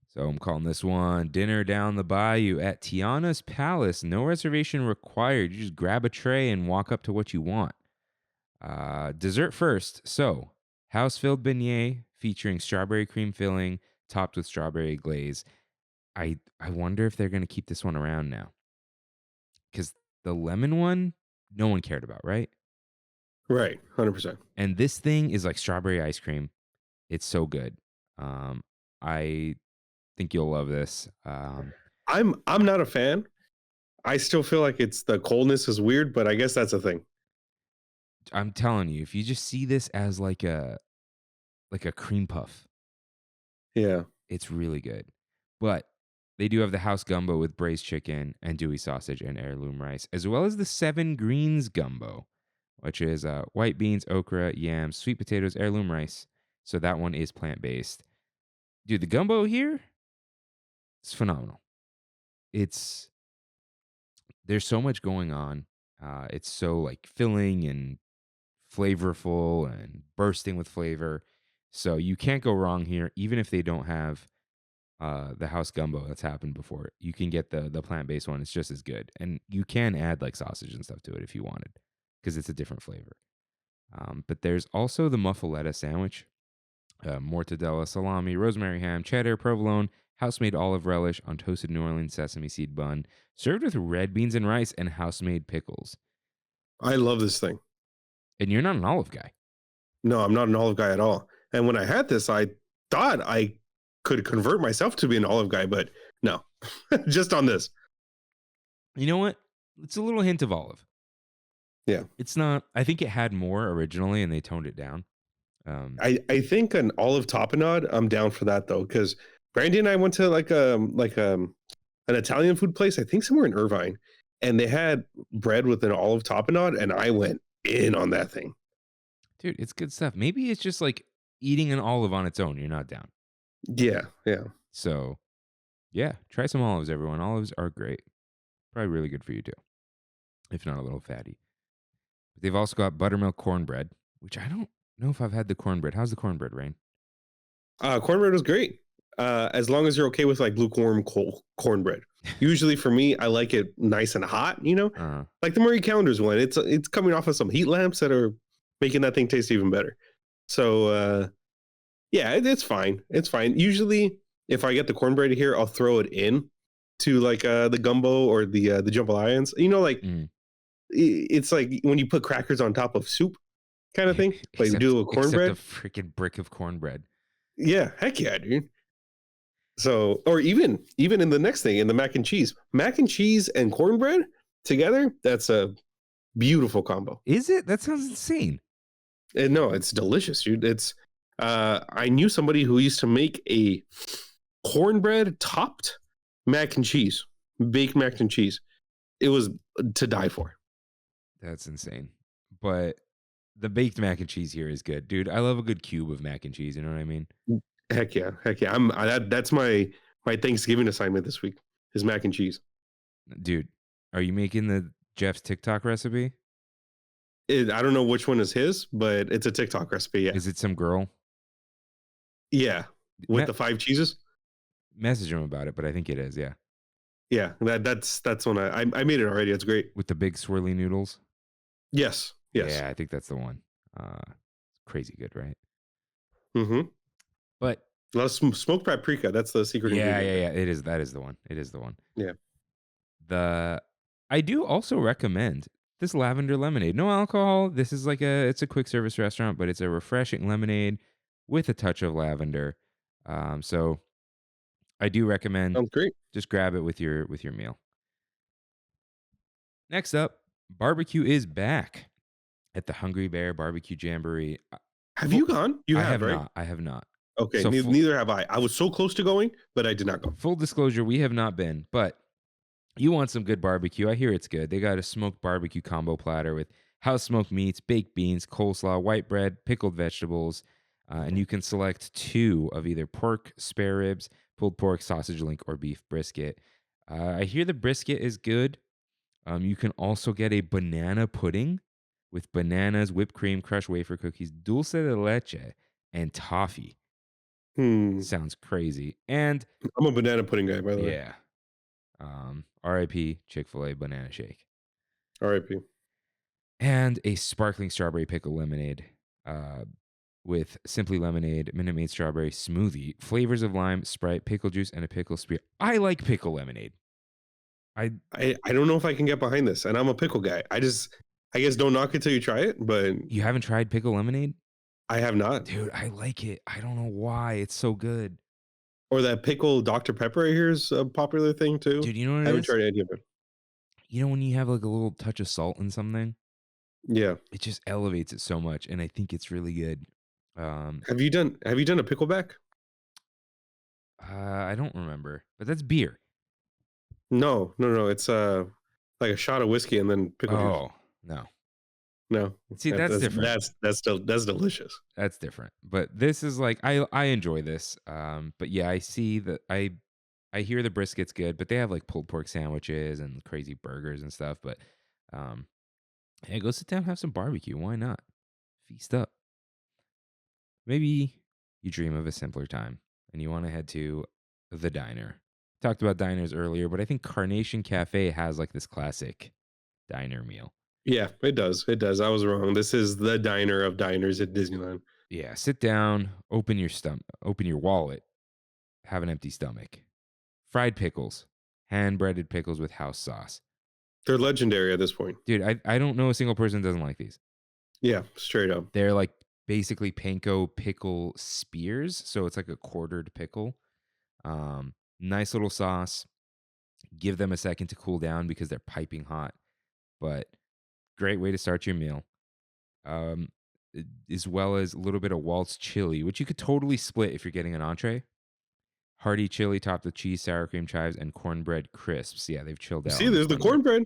So I'm calling this one Dinner Down the Bayou at Tiana's Palace. No reservation required. You just grab a tray and walk up to what you want. Dessert first. So, house filled beignet featuring strawberry cream filling, topped with strawberry glaze. I wonder if they're going to keep this one around now. Because the lemon one, no one cared about, right? Right. 100%. And this thing is like strawberry ice cream. It's so good. I think you'll love this. I'm not a fan. I still feel like it's the coldness is weird, but I guess that's a thing. I'm telling you, if you just see this as like a cream puff, Yeah. it's really good. But they do have the house gumbo with braised chicken and dewy sausage and heirloom rice, as well as the seven greens gumbo, which is white beans, okra, yams, sweet potatoes, heirloom rice. So that one is plant based. Dude, the gumbo here is phenomenal. It's there's so much going on. It's so like filling and flavorful and bursting with flavor. So you can't go wrong here, even if they don't have the house gumbo that's happened before. You can get the plant based one. It's just as good, and you can add like sausage and stuff to it if you wanted, because it's a different flavor. But there's also the muffaletta sandwich, mortadella, salami, rosemary ham, cheddar, provolone, house-made olive relish on toasted New Orleans sesame seed bun, served with red beans and rice and house-made pickles. I love this thing. And you're not an olive guy. No, I'm not an olive guy at all. And when I had this, I thought I could convert myself to be an olive guy, but no, just on this. You know what? It's a little hint of olive. Yeah. It's not. I think it had more originally, and they toned it down. I think an olive tapenade, I'm down for that though, because Brandy and I went to an Italian food place, I think somewhere in Irvine, and they had bread with an olive tapenade, and I went in on that thing. Dude, it's good stuff. Maybe it's just like eating an olive on its own. You're not down. Yeah, yeah. So, yeah, try some olives, everyone. Olives are great. Probably really good for you too, if not a little fatty. But they've also got buttermilk cornbread, which I don't know if I've had the cornbread. How's the cornbread, Rain? Cornbread was great. As long as you're okay with like lukewarm cornbread. Usually for me, I like it nice and hot, like the Marie Callender's one. It's coming off of some heat lamps that are making that thing taste even better. So yeah, it's fine. It's fine. Usually if I get the cornbread here, I'll throw it in to like the gumbo or the jambalayas. It's like when you put crackers on top of soup kind of thing. Like you do a cornbread. Except a freaking brick of cornbread. Yeah, heck yeah, dude. So, or even in the next thing, in the mac and cheese and cornbread together, that's a beautiful combo. Is it? That sounds insane. And no, it's delicious, dude. It's I knew somebody who used to make a cornbread topped mac and cheese, baked mac and cheese. It was to die for. That's insane. But the baked mac and cheese here is good, dude. I love a good cube of mac and cheese. You know what I mean? Heck yeah. That's my Thanksgiving assignment this week is mac and cheese. Dude, are you making the Jeff's TikTok recipe? I don't know which one is his, but it's a TikTok recipe. Yeah. Is it some girl? Yeah, with Me- the 5 cheeses. Message him about it, but I think it is. Yeah, Yeah, that's one I made it already. It's great. with the big swirly noodles. Yes, yes. Yeah, I think that's the one. Crazy good, right? Mm-hmm. But A lot of smoked paprika. That's the secret yeah, ingredient yeah, there. yeah. It is. That is the one. It is the one. Yeah. The I do also recommend this lavender lemonade. No alcohol. This is like it's a quick service restaurant, but it's a refreshing lemonade with a touch of lavender. So I do recommend Sounds great. just grab it with your meal. Next up, barbecue is back at the Hungry Bear Barbecue Jamboree. Have you gone? You I have, have right? not. I have not. Okay, So neither have I. I was so close to going, but I did not go. full disclosure, we have not been, but you want some good barbecue. I hear it's good. They got a smoked barbecue combo platter with house smoked meats, baked beans, coleslaw, white bread, pickled vegetables, and you can select 2 of either pork spare ribs, pulled pork, sausage link, or beef brisket. I hear the brisket is good. You can also get a banana pudding with bananas, whipped cream, crushed wafer cookies, dulce de leche, and toffee. Hmm. Sounds crazy. And I'm a banana pudding guy, by the way. yeah, RIP Chick-fil-A banana shake. R.I.P. And a sparkling strawberry pickle lemonade uh, with Simply Lemonade, Minute Maid strawberry smoothie, flavors of lime, Sprite, pickle juice, and a pickle spear. I like pickle lemonade. I don't know if I can get behind this, and I'm a pickle guy. I guess don't knock it till you try it, but You haven't tried pickle lemonade? I have not. Dude, I like it. I don't know why. It's so good. Or that pickle Dr. Pepper I hear is a popular thing too. Dude, you know what I it haven't is? tried any of it. You know when you have like a little touch of salt in something? Yeah. It just elevates it so much, and I think it's really good. Have you done a pickleback? I don't remember, but that's beer. No. It's like a shot of whiskey and then pickle juice. Oh, no. No. See, that's different. That's delicious. That's different. But this is like I enjoy this. But yeah, I see that I hear the brisket's good, but they have like pulled pork sandwiches and crazy burgers and stuff. But hey, go sit down, have some barbecue. Why not? Feast up. Maybe you dream of a simpler time and you want to head to the diner. Talked about diners earlier, but I think Carnation Cafe has like this classic diner meal. Yeah, it does. It does. I was wrong. This is the diner of diners at Disneyland. Yeah, sit down, open your wallet, have an empty stomach. Fried pickles, hand breaded pickles with house sauce. They're legendary at this point. Dude, I don't know a single person that doesn't like these. Yeah, straight up. They're like basically panko pickle spears, so it's like a quartered pickle. Nice little sauce. Give them a second to cool down because they're piping hot, but great way to start your meal. Um, as well as a little bit of Waltz chili, which you could totally split if you're getting an entree. Hearty chili topped with cheese, sour cream chives, and cornbread crisps. Yeah, they've chilled out. See, there's the cornbread,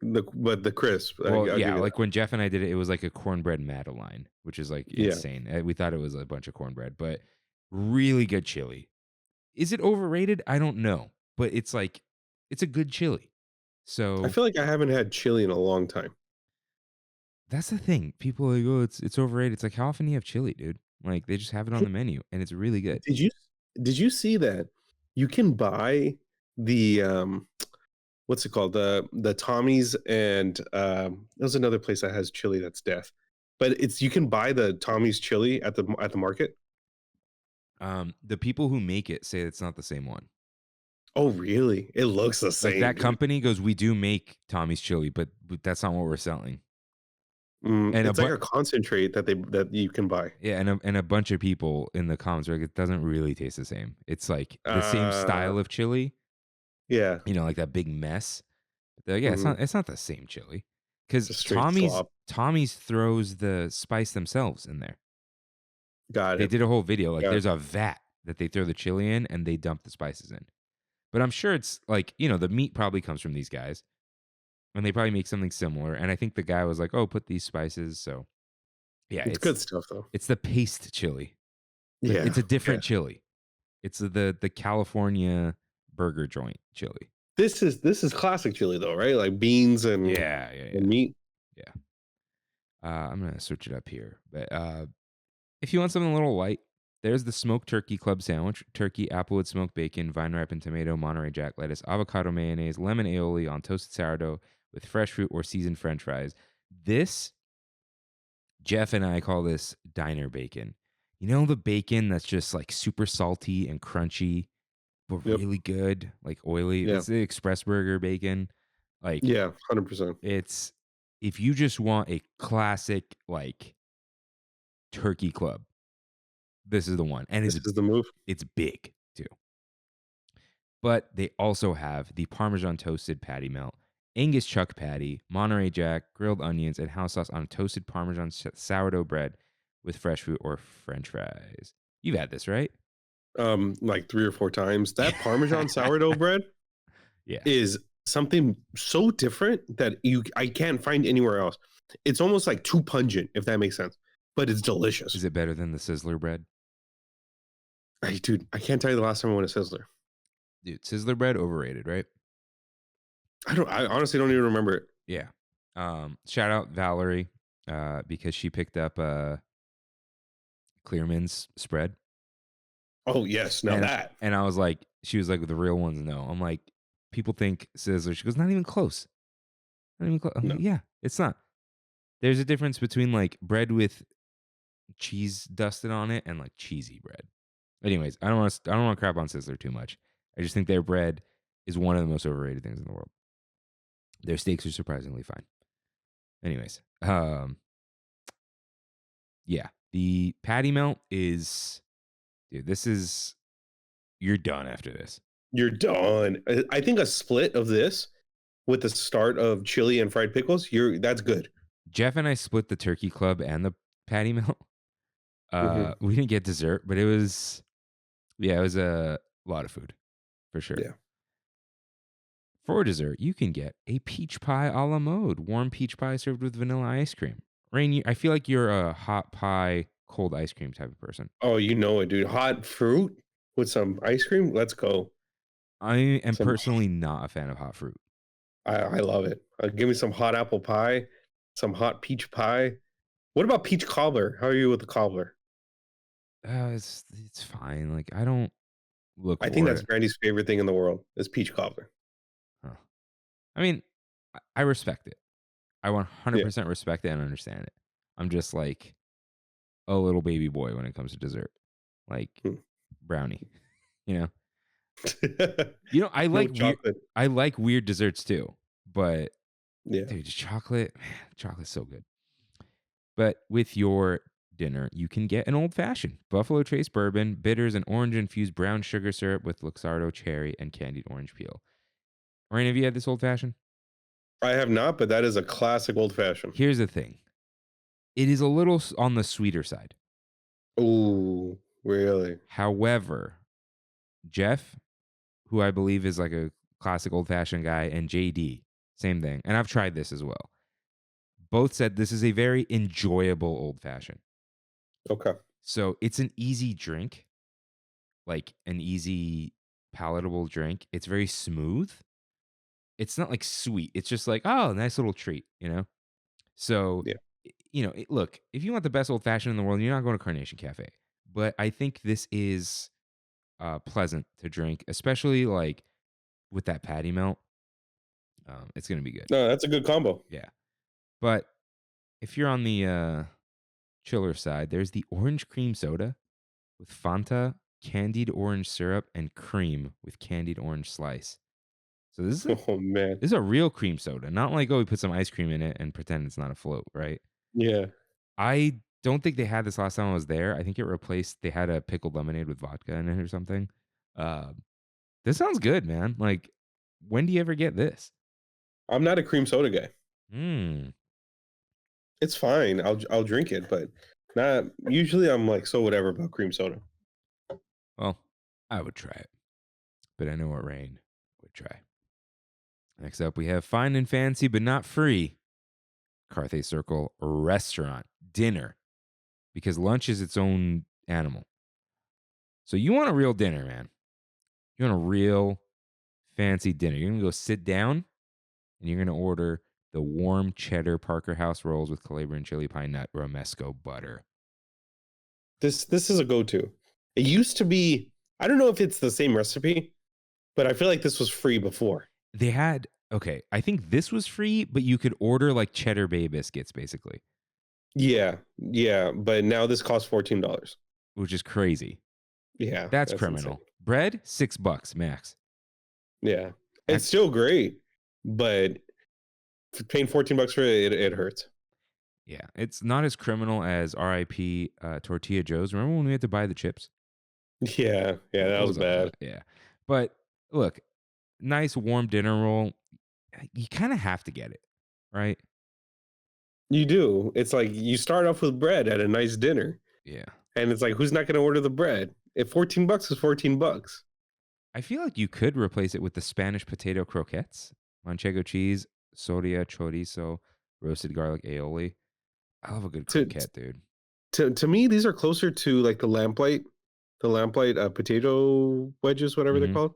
but the crisp. Well, I'll yeah, give you like that. when Jeff and I did it, it was like a cornbread Madeline, which is like Yeah. insane. We thought it was a bunch of cornbread, but really good chili. Is it overrated? I don't know, but it's like it's a good chili. So I feel like I haven't had chili in a long time. that's the thing. People are like, oh, it's overrated. It's like, how often do you have chili, dude? Like they just have it on the menu, and it's really good. Did you see that you can buy the what's it called, the Tommy's, and there's another place that has chili that's death, but it's, you can buy the Tommy's chili at the market. The people who make it say it's not the same one. Oh really? It looks the same. Like that dude. company goes, we do make Tommy's chili, but that's not what we're selling. And it's like a concentrate that you can buy. Yeah, and a bunch of people in the comments are like, it doesn't really taste the same. It's like the same style of chili. Yeah. You know, like that big mess. They're like, yeah, it's not the same chili. Because Just straight slop. Tommy's throws the spice themselves in there. Got They it. did a whole video. Like Yeah. there's a vat that they throw the chili in and they dump the spices in. But I'm sure it's like, you know, the meat probably comes from these guys. And they probably make something similar. And I think the guy was like, oh, put these spices. So yeah, It's good stuff though. It's the paste chili. Yeah. It's a different chili. It's the California burger joint chili. This is classic chili though, right? Like beans and and meat. I'm gonna switch it up here, but if you want something a little light, There's the smoked turkey club sandwich: turkey, applewood smoked bacon, vine ripened tomato, Monterey Jack lettuce, avocado mayonnaise, lemon aioli on toasted sourdough with fresh fruit or seasoned French fries. This, Jeff and I call this diner bacon. You know, the bacon that's just like super salty and crunchy, but Yep. really good, like oily. Yeah. It's the express burger bacon. Like, Yeah. 100%. it's, if you just want a classic like turkey club, this is the one. And This is the move. it's big too. But they also have the Parmesan toasted patty melt, Angus chuck patty, Monterey Jack, grilled onions, and house sauce on toasted Parmesan sourdough bread with fresh fruit or French fries. You've had this, right? Like 3 or 4 times. That Parmesan sourdough bread Yeah. is something so different that I can't find anywhere else. It's almost like too pungent, if that makes sense. But it's delicious. Is it better than the Sizzler bread? Dude, I can't tell you the last time I went to Sizzler. Dude, Sizzler bread, overrated, right? I honestly don't even remember it. Yeah. Shout out Valerie, because she picked up Clearman's spread. Oh yes, now that. And I was like, she was like, the real ones, no. I'm like, people think Sizzler. She goes, not even close. Not even close. No. Yeah, it's not. There's a difference between like bread with cheese dusted on it and like cheesy bread. Anyways, I don't want to crap on Sizzler too much. I just think their bread is one of the most overrated things in the world. Their steaks are surprisingly fine. Anyways, yeah, the patty melt is, dude, this is, you're done after this. You're done. I think a split of this with the start of chili and fried pickles, that's good. Jeff and I split the turkey club and the patty melt. We didn't get dessert, but it was a lot of food for sure. Yeah. For dessert, you can get a peach pie a la mode, warm peach pie served with vanilla ice cream. Rain, I feel like you're a hot pie, cold ice cream type of person. Oh, you know it, dude. Hot fruit with some ice cream. Let's go. I am personally not a fan of hot fruit. I love it. Give me some hot apple pie, some hot peach pie. What about peach cobbler? How are you with the cobbler? It's fine. Like, I don't look. I think that's Brandy's favorite thing in the world is peach cobbler. Huh. I mean, I respect it. I 100% respect it and understand it. I'm just like a little baby boy when it comes to dessert, like brownie. You know, I like chocolate. I like weird desserts too, but yeah, dude, chocolate, man, chocolate's so good. But with your dinner, you can get an old fashioned Buffalo Trace bourbon, bitters, and orange infused brown sugar syrup with Luxardo cherry and candied orange peel. Ryan, have you had this old fashioned? I have not, but that is a classic old fashioned. Here's the thing. It is a little on the sweeter side. Oh, really? However, Jeff, who I believe is like a classic old fashioned guy, and JD, same thing. And I've tried this as well. Both said this is a very enjoyable old fashioned. Okay. So it's an easy drink, like an easy, palatable drink. It's very smooth. It's not like sweet. It's just like, oh, nice little treat, you know? So, look, if you want the best old fashioned in the world, you're not going to Carnation Cafe. But I think this is pleasant to drink, especially like with that patty melt. It's going to be good. No, that's a good combo. Yeah. But if you're on the chiller side, there's the orange cream soda with Fanta, candied orange syrup, and cream with candied orange slice. So this is a real cream soda, not like, oh, we put some ice cream in it and pretend it's not a float, right? Yeah. I don't think they had this last time I was there. I think it replaced, they had a pickled lemonade with vodka in it or something. This sounds good, man. Like, when do you ever get this? I'm not a cream soda guy. It's fine. I'll drink it, but not usually. I'm like so whatever about cream soda. Well, I would try it, but I know what Rain would try. Next up, we have fine and fancy, but not free, Carthay Circle restaurant dinner, because lunch is its own animal. So you want a real dinner, man. You want a real fancy dinner. You're going to go sit down and you're going to order the warm cheddar Parker House rolls with Calabrian chili pine nut romesco butter. This is a go-to. It used to be, I don't know if it's the same recipe, but I feel like this was free before. They had, okay, I think this was free, but you could order like Cheddar Bay biscuits, basically, Yeah, yeah, but now this costs $14. which is crazy. Yeah, That's that's insane. criminal. Bread, $6 max. Yeah, it's still great, but paying $14 for it hurts. Yeah, it's not as criminal as RIP Tortilla Joe's. Remember when we had to buy the chips? Yeah, that was bad. Yeah. But look, nice warm dinner roll. You kind of have to get it, right? You do. It's like you start off with bread at a nice dinner, Yeah. and it's like, who's not going to order the bread? If $14 is $14. I feel like you could replace it with the Spanish potato croquettes, manchego cheese, sodia chorizo, roasted garlic aioli. I love a good To croquette, dude. to me, these are closer to like the lamplight potato wedges, whatever they're Mhm. called.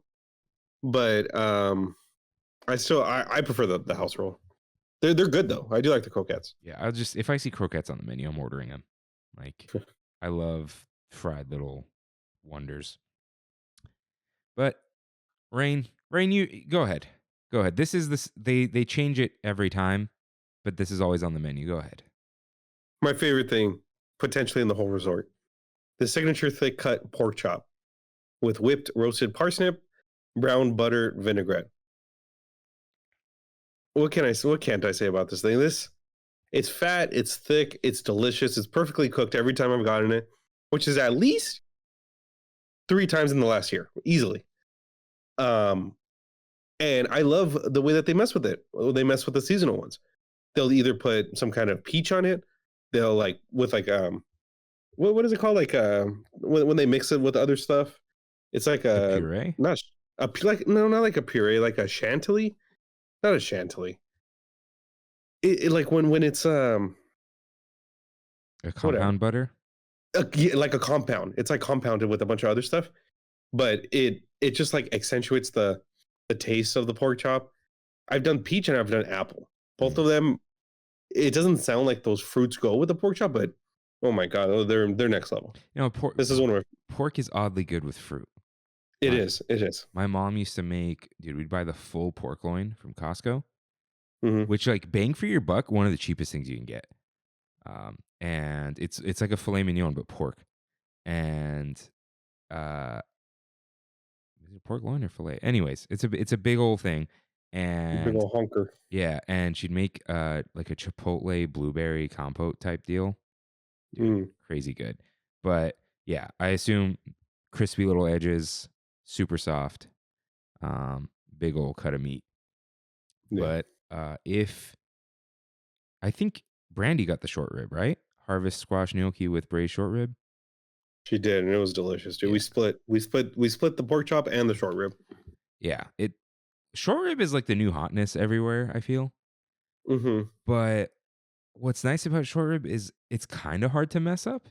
But I prefer the house roll. They're good though. I do like the croquettes. Yeah, I'll just if I see croquettes on the menu, I'm ordering them. Like, I love fried little wonders. But Rain, you go ahead. Go ahead. This is this they change it every time, but this is always on the menu. Go ahead. My favorite thing, potentially in the whole resort, the signature thick cut pork chop with whipped roasted parsnip, brown butter vinaigrette. What can't I say about this thing? It's fat, it's thick, it's delicious, it's perfectly cooked every time I've gotten it, which is at least 3 times in the last year, easily. And I love the way that they mess with it. They mess with the seasonal ones. They'll either put some kind of peach on it. They'll like with like what is it called? Like when they mix it with other stuff. It's like The a puree? not like no, not like a puree, like a chantilly. Not a chantilly. It like when it's A whatever. compound butter? Yeah, like a compound. It's like compounded with a bunch of other stuff, but it just like accentuates the taste of the pork chop. I've done peach and I've done apple. Both of them, it doesn't sound like those fruits go with the pork chop, but oh my god, they're next level. You know, This is one of my. pork is oddly good with fruit. It My is. It is. my mom used to make, dude, we'd buy the full pork loin from Costco, Mhm. which like bang for your buck, one of the cheapest things you can get. And it's like a filet mignon but pork. And uh is it pork loin or filet? Anyways, it's a big old thing. Big And old hunker. yeah, and she'd make like a chipotle blueberry compote type deal. Dude, Mm, crazy good. But yeah, I assume crispy little edges, super soft, big old cut of meat. yeah, But if I think Brandy got the short rib, right? Harvest squash gnocchi with braised short rib. she did, and it was delicious, dude. Yeah. We split the pork chop and the short rib. Yeah, it short rib is like the new hotness everywhere, I feel. Hmm. But what's nice about short rib is it's kind of hard to mess up.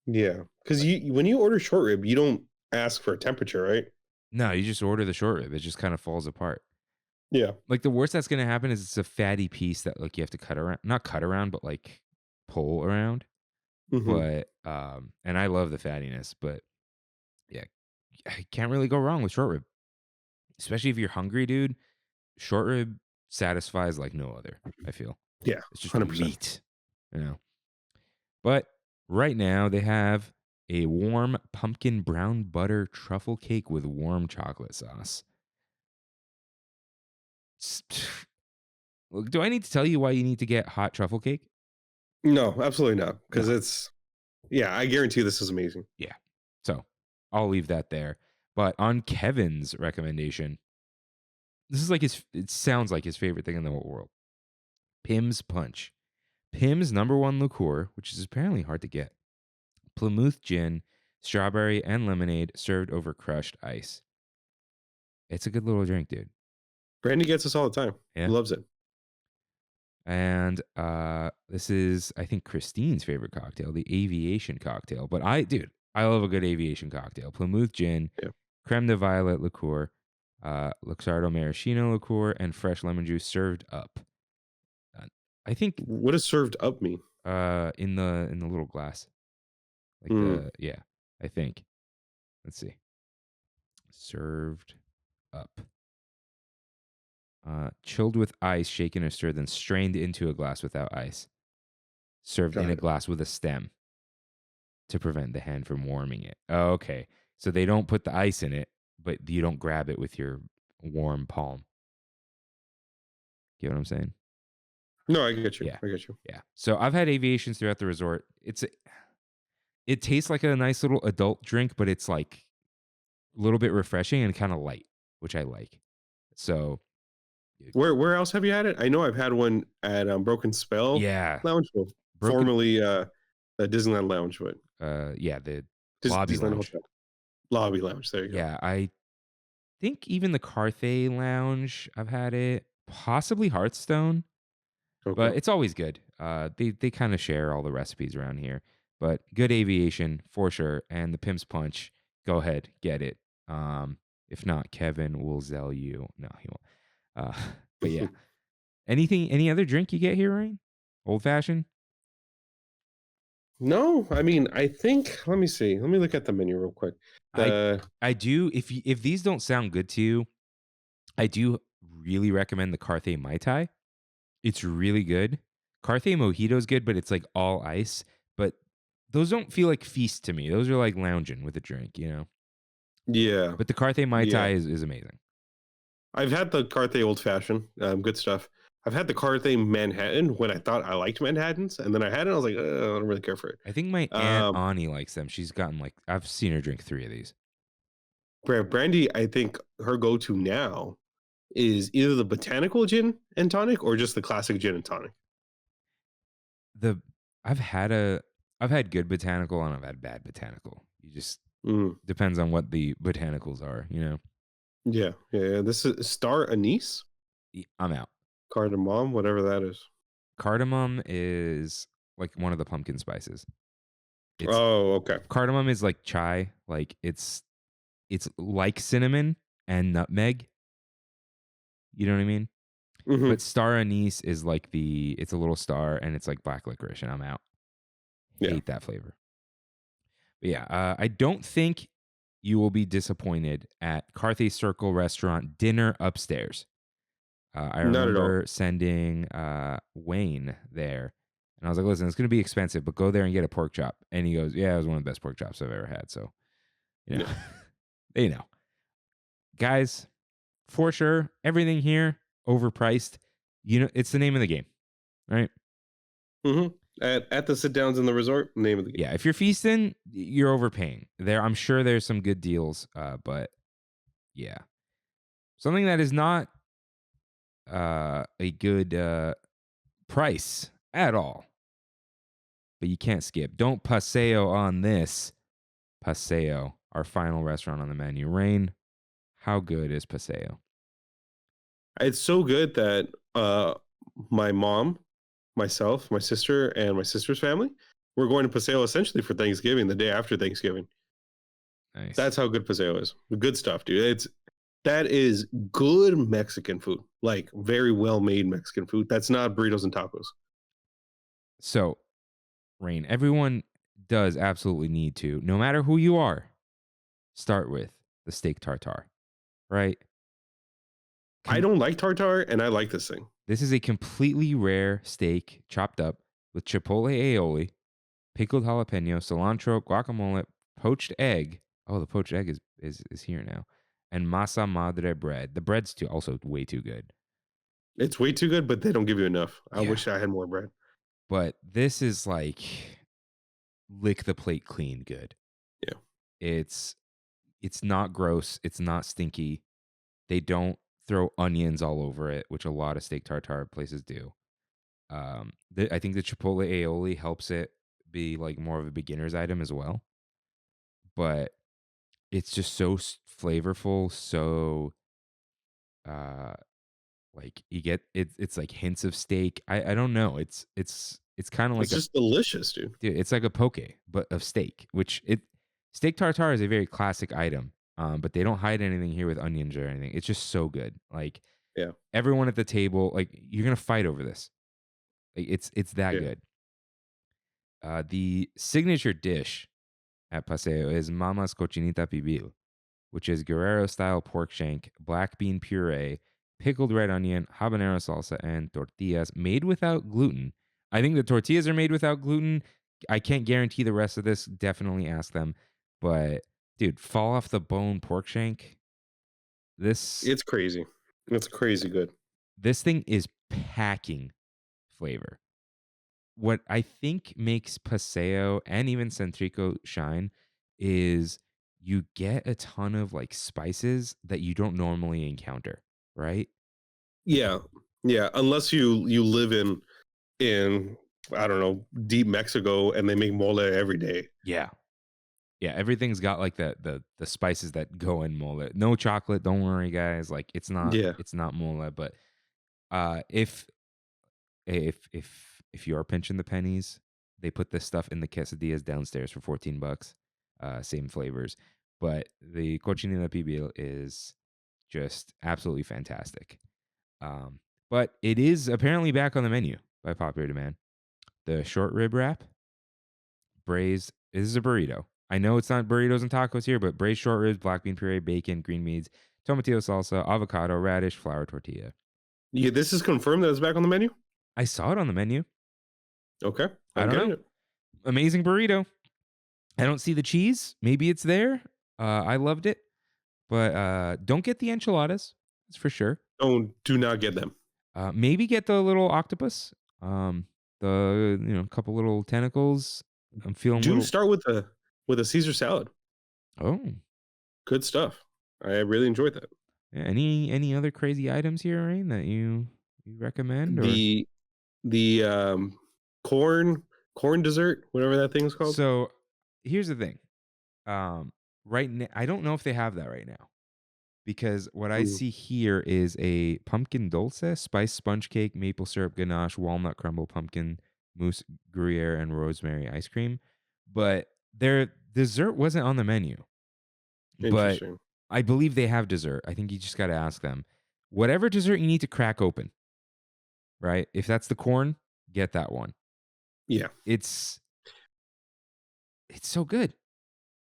Yeah, because when you order short rib, you don't ask for a temperature, right? No, you just order the short rib. It just kind of falls apart. Yeah. Like the worst that's gonna happen is it's a fatty piece that like you have to cut around, not cut around, but like pull around. Hmm. But and I love the fattiness, but yeah, I can't really go wrong with short rib, especially if you're hungry, dude. Short rib satisfies like no other. I feel Yeah, it's just 100%. meat, you know. But right now they have a warm pumpkin brown butter truffle cake with warm chocolate sauce. S- Look, do I need to tell you why you need to get hot truffle cake? No, absolutely not. Because No. it's yeah, I guarantee this is amazing. Yeah. So I'll leave that there. But on Kevin's recommendation, this is like it sounds like his favorite thing in the whole world. Pim's Punch. Pim's number one liqueur, which is apparently hard to get. Plymouth gin, strawberry, and lemonade served over crushed ice. It's a good little drink, dude. Brandy gets this all the time. Yeah. Loves it. And this is, I think, Christine's favorite cocktail, the aviation cocktail. But I love a good aviation cocktail. Plymouth gin, Yeah. creme de violet liqueur, Luxardo maraschino liqueur, and fresh lemon juice served up. I think What does served up mean? in the little glass, like Mm. yeah. I think. Let's see. Served up. Chilled with ice, shaken or stirred, then strained into a glass without ice. Served in Got a it. glass with a stem to prevent the hand from warming it. Oh, okay. So they don't put the ice in it, but you don't grab it with your warm palm. Get what I'm saying? No, I get you. Yeah. I get you. Yeah. So I've had aviations throughout the resort. It tastes like a nice little adult drink, but it's like a little bit refreshing and kind of light, which I like. So Where else have you had it? I know I've had one at Broken Spell yeah, Lounge, well, broken. formerly the Disneyland Lounge, but Yeah, the lobby Disneyland lounge. Hotel Lobby Lounge. There you go. Yeah, I think even the Carthay Lounge, I've had it. Possibly Hearthstone, Okay. but it's always good. They kind of share all the recipes around here, but good aviation for sure. And the Pimp's Punch, go ahead, get it. If not, Kevin will sell you. No, he won't. But yeah, any other drink you get here, Ryan? Old fashioned. No, I mean, I think. Let me see. Let me look at the menu real quick. I The I do. If these don't sound good to you, I do really recommend the Carthay Mai Tai. It's really good. Carthay Mojito is good, but it's like all ice. But those don't feel like feast to me. Those are like lounging with a drink, you know. Yeah, But the Carthay Mai yeah. Tai is amazing. I've had the Carthay Old Fashioned. Good stuff. I've had the Carthay Manhattan when I thought I liked Manhattans, and then I had it. I was like, I don't really care for it. I think my aunt Um, Ani likes them. She's gotten like I've seen her drink 3 of these. Brandy, I think her go-to now is either the botanical gin and tonic or just the classic gin and tonic. The I've had a I've had good botanical and I've had bad botanical. You just Mm, depends on what the botanicals are, you know. yeah. This is Star Anise, I'm out. cardamom, whatever that is. Cardamom is like one of the pumpkin spices. It's Oh, okay. cardamom is like chai, like it's like cinnamon and nutmeg. You know what I mean? Hmm. But star anise is like it's a little star and it's like black licorice, and I'm out. Yeah. Hate that flavor. But yeah, I don't think you will be disappointed at Carthay Circle Restaurant dinner upstairs. I Not at all. remember sending Wayne there, and I was like, "Listen, it's going to be expensive, but go there and get a pork chop." And he goes, "Yeah, it was one of the best pork chops I've ever had." So, you know, Yeah. you know, guys, for sure, everything here overpriced. You know, it's the name of the game, right? Hmm. At the sit downs in the resort, name of the game. Yeah, if you're feasting, you're overpaying. I'm sure there's some good deals, but yeah, something that is not a good price at all. But you can't skip. Don't paseo on this. Paseo, our final restaurant on the menu. Rain, how good is paseo? It's so good that my mom, myself, my sister, and my sister's family, we're going to Paseo essentially for Thanksgiving, the day after Thanksgiving. Nice. That's how good Paseo is. Good stuff, dude. That is good Mexican food, like very well made Mexican food. That's not burritos and tacos. So, Rain, everyone does absolutely need to, no matter who you are, start with the steak tartare, right? I don't like tartare, and I like this thing. This is a completely rare steak chopped up with chipotle aioli, pickled jalapeno, cilantro, guacamole, poached egg. Oh, the poached egg is here now. And masa madre bread. The bread's also way too good. It's way too good, but they don't give you enough. I Yeah. wish I had more bread. But this is like lick the plate clean good. Yeah. It's not gross. It's not stinky. They don't throw onions all over it, which a lot of steak tartare places do. I think the chipotle aioli helps it be like more of a beginner's item as well. But it's just so flavorful, so uh like you get it's like hints of steak. I don't know. It's kind of like It's just delicious, dude. dude, it's like a poke but of steak, which it steak tartare is a very classic item. But they don't hide anything here with onions or anything. It's just so good. Like Yeah. everyone at the table, like you're gonna fight over this. Like it's that Yeah. good. The signature dish at Paseo is Mama's Cochinita Pibil, which is Guerrero-style pork shank, black bean puree, pickled red onion, habanero salsa, and tortillas made without gluten. I think the tortillas are made without gluten. I can't guarantee the rest of this. Definitely ask them. But dude, fall off the bone pork shank. This It's crazy. It's crazy good. this thing is packing flavor. What I think makes Paseo and even Centrico shine is you get a ton of like spices that you don't normally encounter, right? Yeah. Yeah. Unless you live in I don't know, deep Mexico and they make mole every day. Yeah. Yeah, everything's got like the spices that go in mole. No chocolate, don't worry guys. Like Yeah. it's not mole, but if if you are pinching the pennies, they put this stuff in the quesadillas downstairs for $14. Same flavors, but the cochinita pibil is just absolutely fantastic. Um, but it is apparently back on the menu by popular demand. The short rib wrap, braised. This is a burrito. I know it's not burritos and tacos here, but braised short ribs, black bean puree, bacon, green beans, tomatillo salsa, avocado, radish, flour tortilla. Yeah, this is confirmed that it's back on the menu? I saw it on the menu. Okay. I I'm don't getting know. it. Amazing burrito. I don't see the cheese. Maybe it's there. I loved it, but don't get the enchiladas. That's for sure. Oh, do not get them. Maybe get the little octopus. Couple little tentacles. I'm feeling a Do little. start with a Caesar salad. Oh, Good stuff. I really enjoyed that. yeah, any other crazy items here, Rain, that you recommend or? The corn dessert, whatever that thing's called. So here's the thing. Right now, I don't know if they have that right now. Because what I Mm, see here is a pumpkin dulce, spice sponge cake, maple syrup ganache, walnut crumble, pumpkin mousse Gruyere, and rosemary ice cream. But their dessert wasn't on the menu. But interesting. I believe they have dessert. I think you just got to ask them. Whatever dessert you need to crack open, right? If that's the corn, get that one. Yeah. It's so good.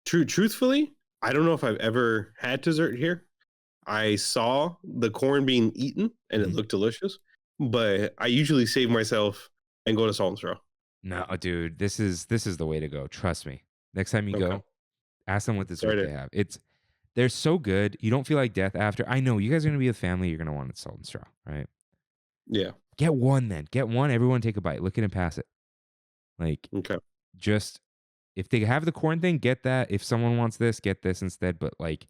Truthfully, I don't know if I've ever had dessert here. I saw the corn being eaten and it Mhm. looked delicious, but I usually save myself and go to Salt and Straw. No, dude, this is the way to go. Trust me. Next time you Okay. go, ask them what Try dessert to they have. They're so good. You don't feel like death after. I know you guys are gonna be with family. You're gonna want it salt and straw, right? yeah. Get one then. Get one. Everyone take a bite. Look at and pass it. Like Okay. just if they have the corn thing, get that. If someone wants this, get this instead. But like,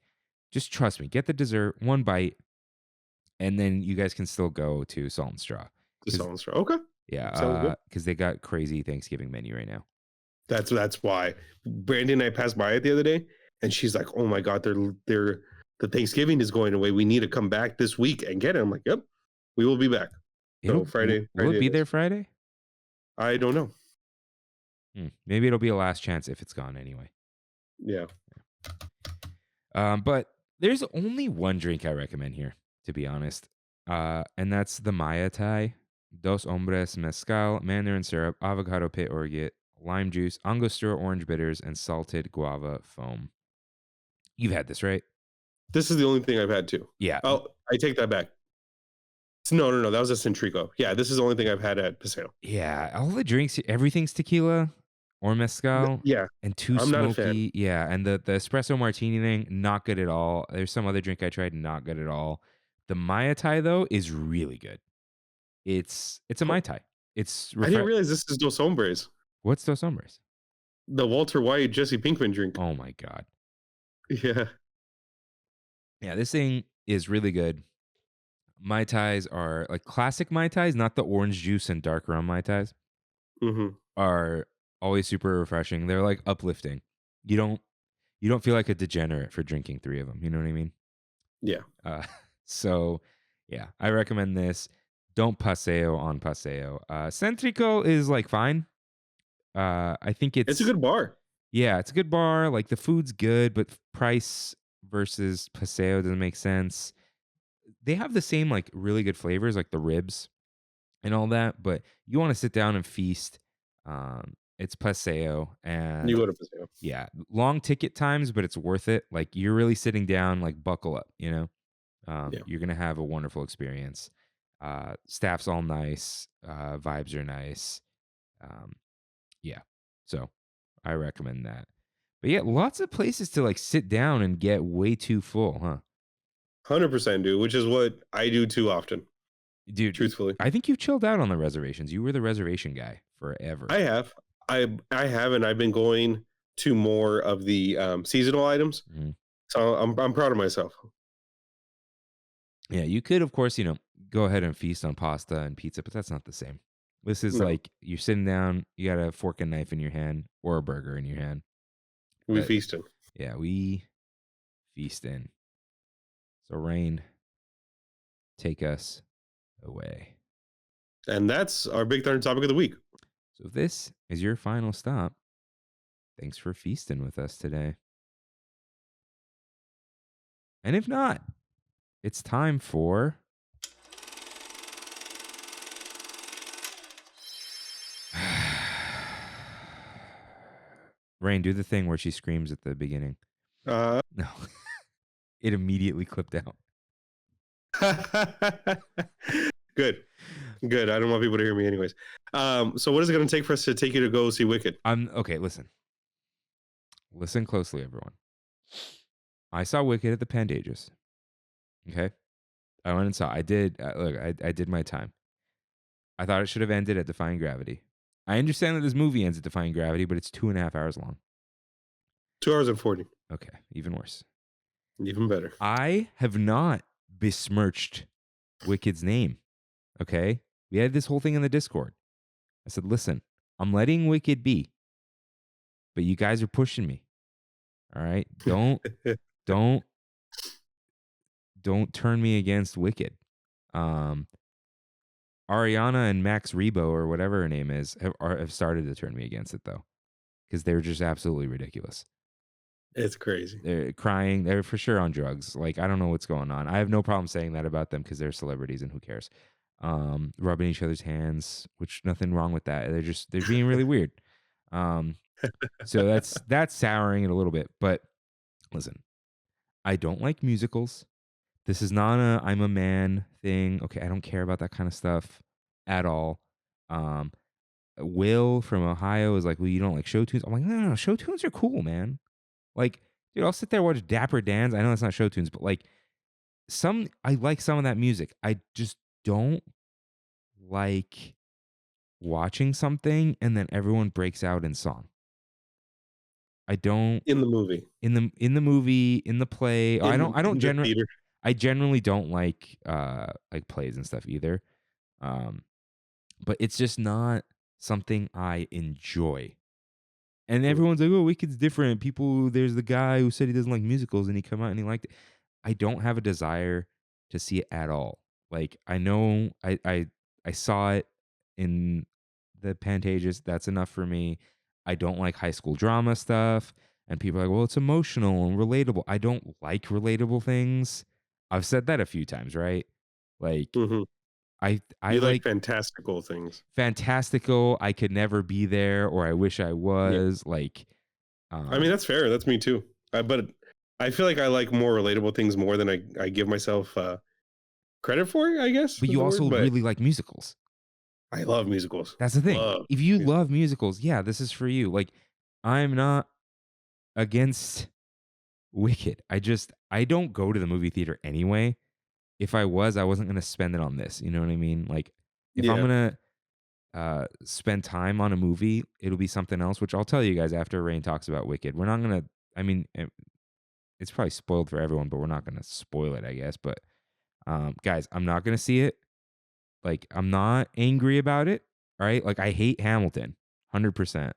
just trust me. Get the dessert, one bite, and then you guys can still go to salt and straw. To Because Salt and Straw. Okay. Sounds yeah, good. because they got crazy Thanksgiving menu right now. That's why. Brandy and I passed by it the other day and she's like, "Oh my god, they're the Thanksgiving is going away. We need to come back this week and get it." I'm like, "Yep. We will be back." So Will it Friday be it is. there Friday? I don't know. Maybe it'll be a last chance if it's gone anyway. Yeah. But there's only one drink I recommend here, to be honest. And that's the Maya Tai. Dos Hombres Mezcal, mandarin syrup, avocado pit orgeat, lime juice, Angostura orange bitters, and salted guava foam. You've had this, right? This is the only thing I've had too. Yeah. Oh, I take that back. No. That was a Centrico. Yeah, this is the only thing I've had at Paseo. Yeah. All the drinks, everything's tequila or mezcal Yeah, and too I'm not a fan. smoky. Yeah. And the espresso martini thing, not good at all. There's some other drink I tried, not good at all. The Maya Tai, though, is really good. It's a Mai Oh, Tai. It's I didn't realize this is Dos Hombres, What's Dos Hombres? the Walter White Jesse Pinkman drink. Oh my god. Yeah. Yeah, this thing is really good. Mai Tais are like classic Mai Tais, not the orange juice and dark rum Mai Tais, Hmm. are always super refreshing. They're like uplifting. You don't you don't feel like a degenerate for drinking 3 of them, you know what I mean? Yeah. Uh so yeah, I recommend this. Don't paseo on paseo. Centrico is like fine. I think It's a it's good bar. Yeah, it's a good bar. Like the food's good, but price versus Paseo doesn't make sense. They have the same like really good flavors, like the ribs and all that, but you want to sit down and feast. It's Paseo, and You go to Paseo. yeah, long ticket times, but it's worth it. Like you're really sitting down, like buckle up, you know. Yeah. You're gonna have a wonderful experience. Staff's all nice, vibes are nice. Um, yeah, so I recommend that. But yeah, lots of places to like sit down and get way too full, huh? 100% do, which is what I do too often, Dude, truthfully. I think you've chilled out on the reservations. You were the reservation guy forever. I have. I have, and I've been going to more of the seasonal items. Mhm. So I'm proud of myself. Yeah, you could, of course, go ahead and feast on pasta and pizza, but that's not the same. This is No, like you're sitting down, you got a fork and knife in your hand or a burger in your hand. we But feasting. yeah, we feast in. So, Rain, take us away. And that's our big third topic of the week. So, if this is your final stop, thanks for feasting with us today. And if not, it's time for. Rain, do the thing where she screams at the beginning. Uh, No, it immediately clipped out. good. Good. I don't want people to hear me anyways. So what is it going to take for us to take you to go see Wicked? Okay, listen. Listen closely, everyone. I saw Wicked at the Pantages. Okay? I went and saw. I did. Look, I did my time. I thought it should have ended at Defying Gravity. I understand that this movie ends at Defying Gravity, but it's 2.5 hours long. 2 hours and 40. Okay, even worse. Even better. I have not besmirched Wicked's name. Okay? We had this whole thing in the Discord. I said, listen, I'm letting Wicked be, but you guys are pushing me. All right? Don't turn me against Wicked. Ariana and Max Rebo, or whatever her name is, have started to turn me against it, though, because they're just absolutely ridiculous. It's crazy. They're crying. They're for sure on drugs. Like, I don't know what's going on. I have no problem saying that about them because they're celebrities and who cares. Rubbing each other's hands, which nothing wrong with that. They're being really weird. So that's souring it a little bit. But listen, I don't like musicals. This is not a I'm a man thing. Okay, I don't care about that kind of stuff at all. Will from Ohio is like, well, you don't like show tunes. I'm like, no, show tunes are cool, man. Like, dude, I'll sit there and watch Dapper Dans. I know that's not show tunes, but like I like some of that music. I just don't like watching something and then everyone breaks out in song. I don't In the movie. in the movie, in the play. I don't In the generally theater. I generally don't like plays and stuff either. But it's just not something I enjoy. And everyone's like, "Oh, Wicked's different." There's the guy who said he doesn't like musicals, and he come out and he liked it. I don't have a desire to see it at all. Like, I know I saw it in the Pantages. That's enough for me. I don't like high school drama stuff. And people are like, well, it's emotional and relatable. I don't like relatable things. I've said that a few times, right? Like, Mhm. I You like like fantastical things. fantastical. I could never be there, or I wish I Yeah. was. Like, I mean, that's fair. That's me too. But I feel like I like more relatable things more than I give myself credit for, I guess but is you the word. also But really like musicals. I love musicals. That's the thing. Love If you musicals. love musicals, yeah, this is for you. Like, I'm not against Wicked. I don't go to the movie theater anyway. If I was, I wasn't gonna spend it on this. You know what I mean? Like, if I'm Yeah. gonna spend time on a movie, it'll be something else, which I'll tell you guys after Rain talks about Wicked. We're not gonna. I mean, it's probably spoiled for everyone, but we're not gonna spoil it, I guess. But guys, I'm not gonna see it. Like, I'm not angry about it. Right? Like, I hate Hamilton, 100%.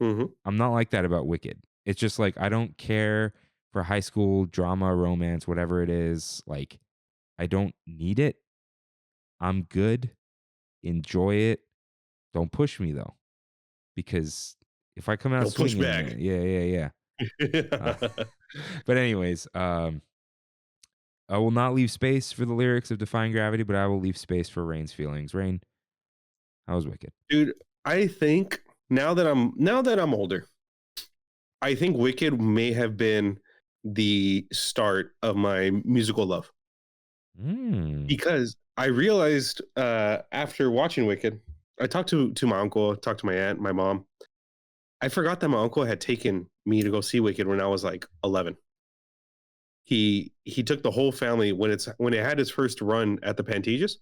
Hmm. I'm not like that about Wicked. It's just like I don't care for high school drama, romance, whatever it is. Like, I don't need it. I'm good. Enjoy it. Don't push me though, because if I come out Don't push swinging, back. yeah. Uh, but anyways, I will not leave space for the lyrics of Defying Gravity, but I will leave space for Rain's feelings. Rain, how was Wicked? Dude, I think now that I'm older, I think Wicked may have been the start of my musical love Mm. because I realized after watching Wicked, I talked to my uncle, talked to my aunt, my mom. I forgot that my uncle had taken me to go see Wicked when I was like 11. He took the whole family when it had its first run at the Pantages.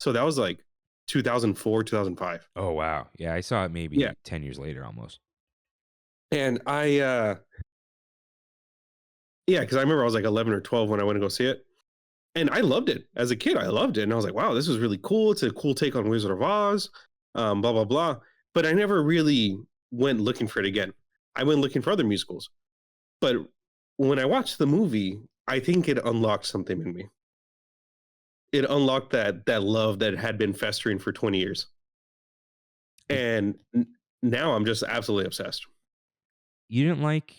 So that was like 2004, 2005. Oh, wow. Yeah, I saw it Yeah. maybe 10 years later almost. And yeah, because I remember I was like 11 or 12 when I went to go see it. And I loved it as a kid. I loved it. And I was like, wow, this is really cool. It's a cool take on Wizard of Oz, blah, blah, blah. But I never really went looking for it again. I went looking for other musicals. But when I watched the movie, I think it unlocked something in me. It unlocked that love that had been festering for 20 years. And now I'm just absolutely obsessed. You didn't like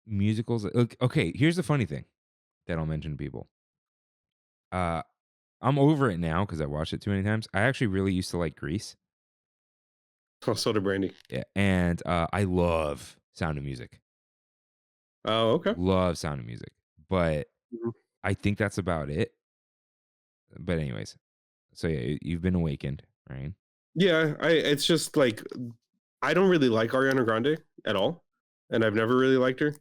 musicals? Okay, here's the funny thing that I'll mention to people. I'm over it now because I watched it too many times. I actually really used to like Grease. Oh, Soda Brandy. Yeah, and I love Sound of Music. Oh, okay. Love Sound of Music. But Mhm. I think that's about it. But anyways, so yeah, you've been awakened, right? Yeah, it's just like I don't really like Ariana Grande at all, and I've never really liked her.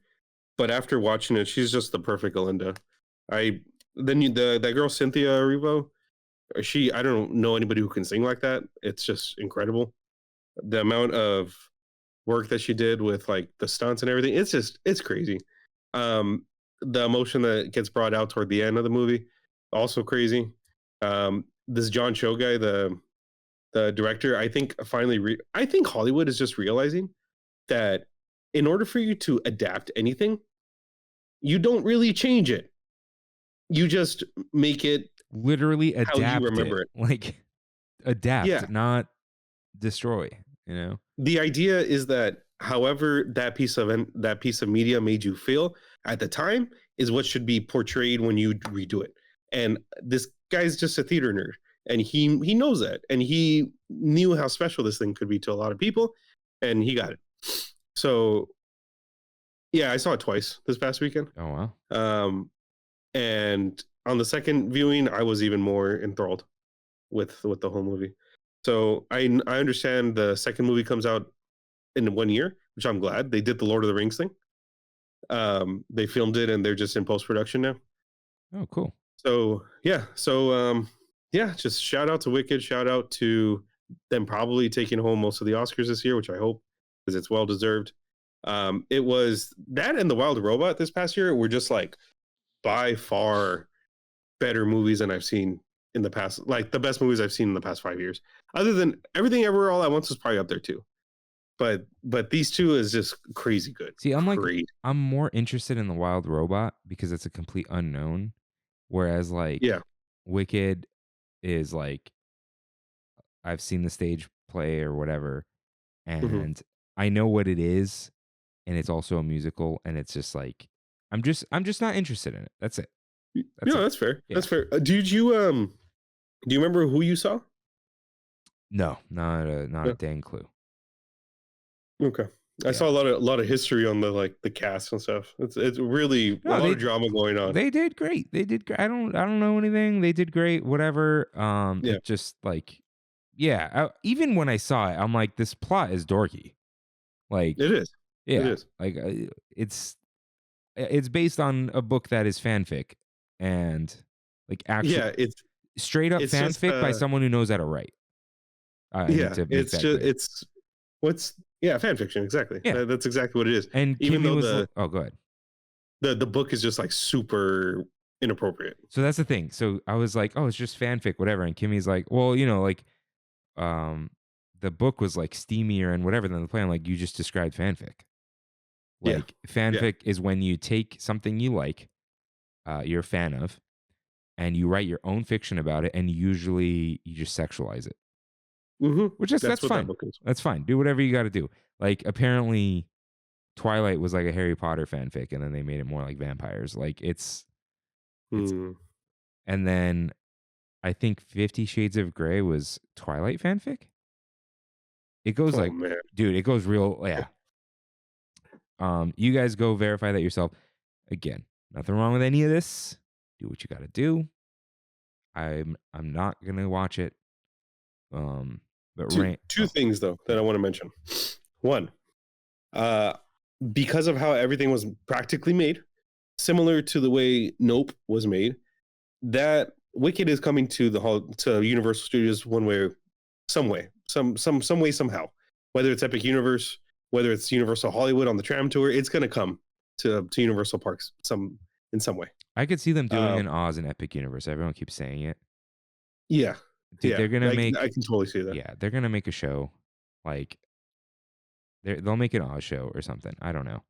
But after watching it, she's just the perfect Galinda. I then that girl Cynthia Erivo, I don't know anybody who can sing like that. It's just incredible. The amount of work that she did with like the stunts and everything, it's crazy. The emotion that gets brought out toward the end of the movie, also crazy. This John Cho guy, the director, I think I think Hollywood is just realizing that in order for you to adapt anything, you don't really change it. You just make it Literally how you adapt remember it. it. Like adapt, Yeah. not destroy, you know? The idea is that however that piece of media made you feel at the time is what should be portrayed when you redo it. And this guy's just a theater nerd, and he knows that, and he knew how special this thing could be to a lot of people, and he got it. So yeah, I saw it twice this past weekend. Oh wow. And on the second viewing, I was even more enthralled with the whole movie. So I understand the second movie comes out in 1 year, which I'm glad. They did the Lord of the Rings thing. They filmed it and they're just in post production now. Oh, cool. So yeah, just shout out to Wicked. Shout out to them probably taking home most of the Oscars this year, which I hope because it's well deserved. It was that and The Wild Robot this past year were just like by far better movies than I've seen in the past, like the best movies I've seen in the past 5 years. Other than Everything Everywhere All at Once was probably up there too. But these two is just crazy good. See, Great. I'm more interested in The Wild Robot because it's a complete unknown. Whereas like Yeah. Wicked is like I've seen the stage play or whatever, Mhm. and I know what it is, and it's also a musical, and it's just like I'm just not interested in it. That's it. That's No, it. that's fair. Yeah. That's fair. Did you do you remember who you saw? No, not a Yeah. dang clue. Okay. I Yeah. saw a lot of history on the cast and stuff. It's really No, a lot of drama going on. They did great. They did great. I don't know anything. They did great. Whatever. Yeah. It just like, yeah. Even when I saw it, I'm like, this plot is dorky. Like, It is. yeah, It is. like it's based on a book that is fanfic, and like actual Yeah, straight up it's just fanfic by someone who knows how to write. I need yeah, to make it's that just clear. it's what's yeah, fan fiction, exactly. Yeah. That's exactly what it is. And Even Kimmy though was oh, go ahead. the book is just like super inappropriate. So that's the thing. So I was like, oh, it's just fanfic, whatever. And Kimmy's like, well, like, the book was like steamier and whatever than the play. I'm like, you just described fanfic. Yeah. Like fanfic is when you take something you like, you're a fan of, and you write your own fiction about it, and usually you just sexualize it. Mm-hmm. Which is that's what fine. that book is. That's fine. Do whatever you got to do. Like apparently, Twilight was like a Harry Potter fanfic, and then they made it more like vampires. Like it's Hmm. and then I think 50 Shades of Grey was Twilight fanfic. It goes Oh like, man. dude, it goes real. Yeah. You guys go verify that yourself. Again, nothing wrong with any of this. Do what you got to do. I'm not gonna watch it. But Two Rain. two Oh, things though that yeah. I want to mention. One, uh, because of how everything was practically made, similar to the way Nope was made, that Wicked is coming to to Universal Studios one way, some way, some way somehow. Whether it's Epic Universe, whether it's Universal Hollywood on the tram tour, it's gonna come to Universal Parks in some way. I could see them doing Um, an Oz and Epic Universe. Everyone keeps saying it. yeah, Dude, yeah, they're gonna I make can totally see that. yeah, they're gonna make a show. Like they'll make an Oz show or something. I don't know.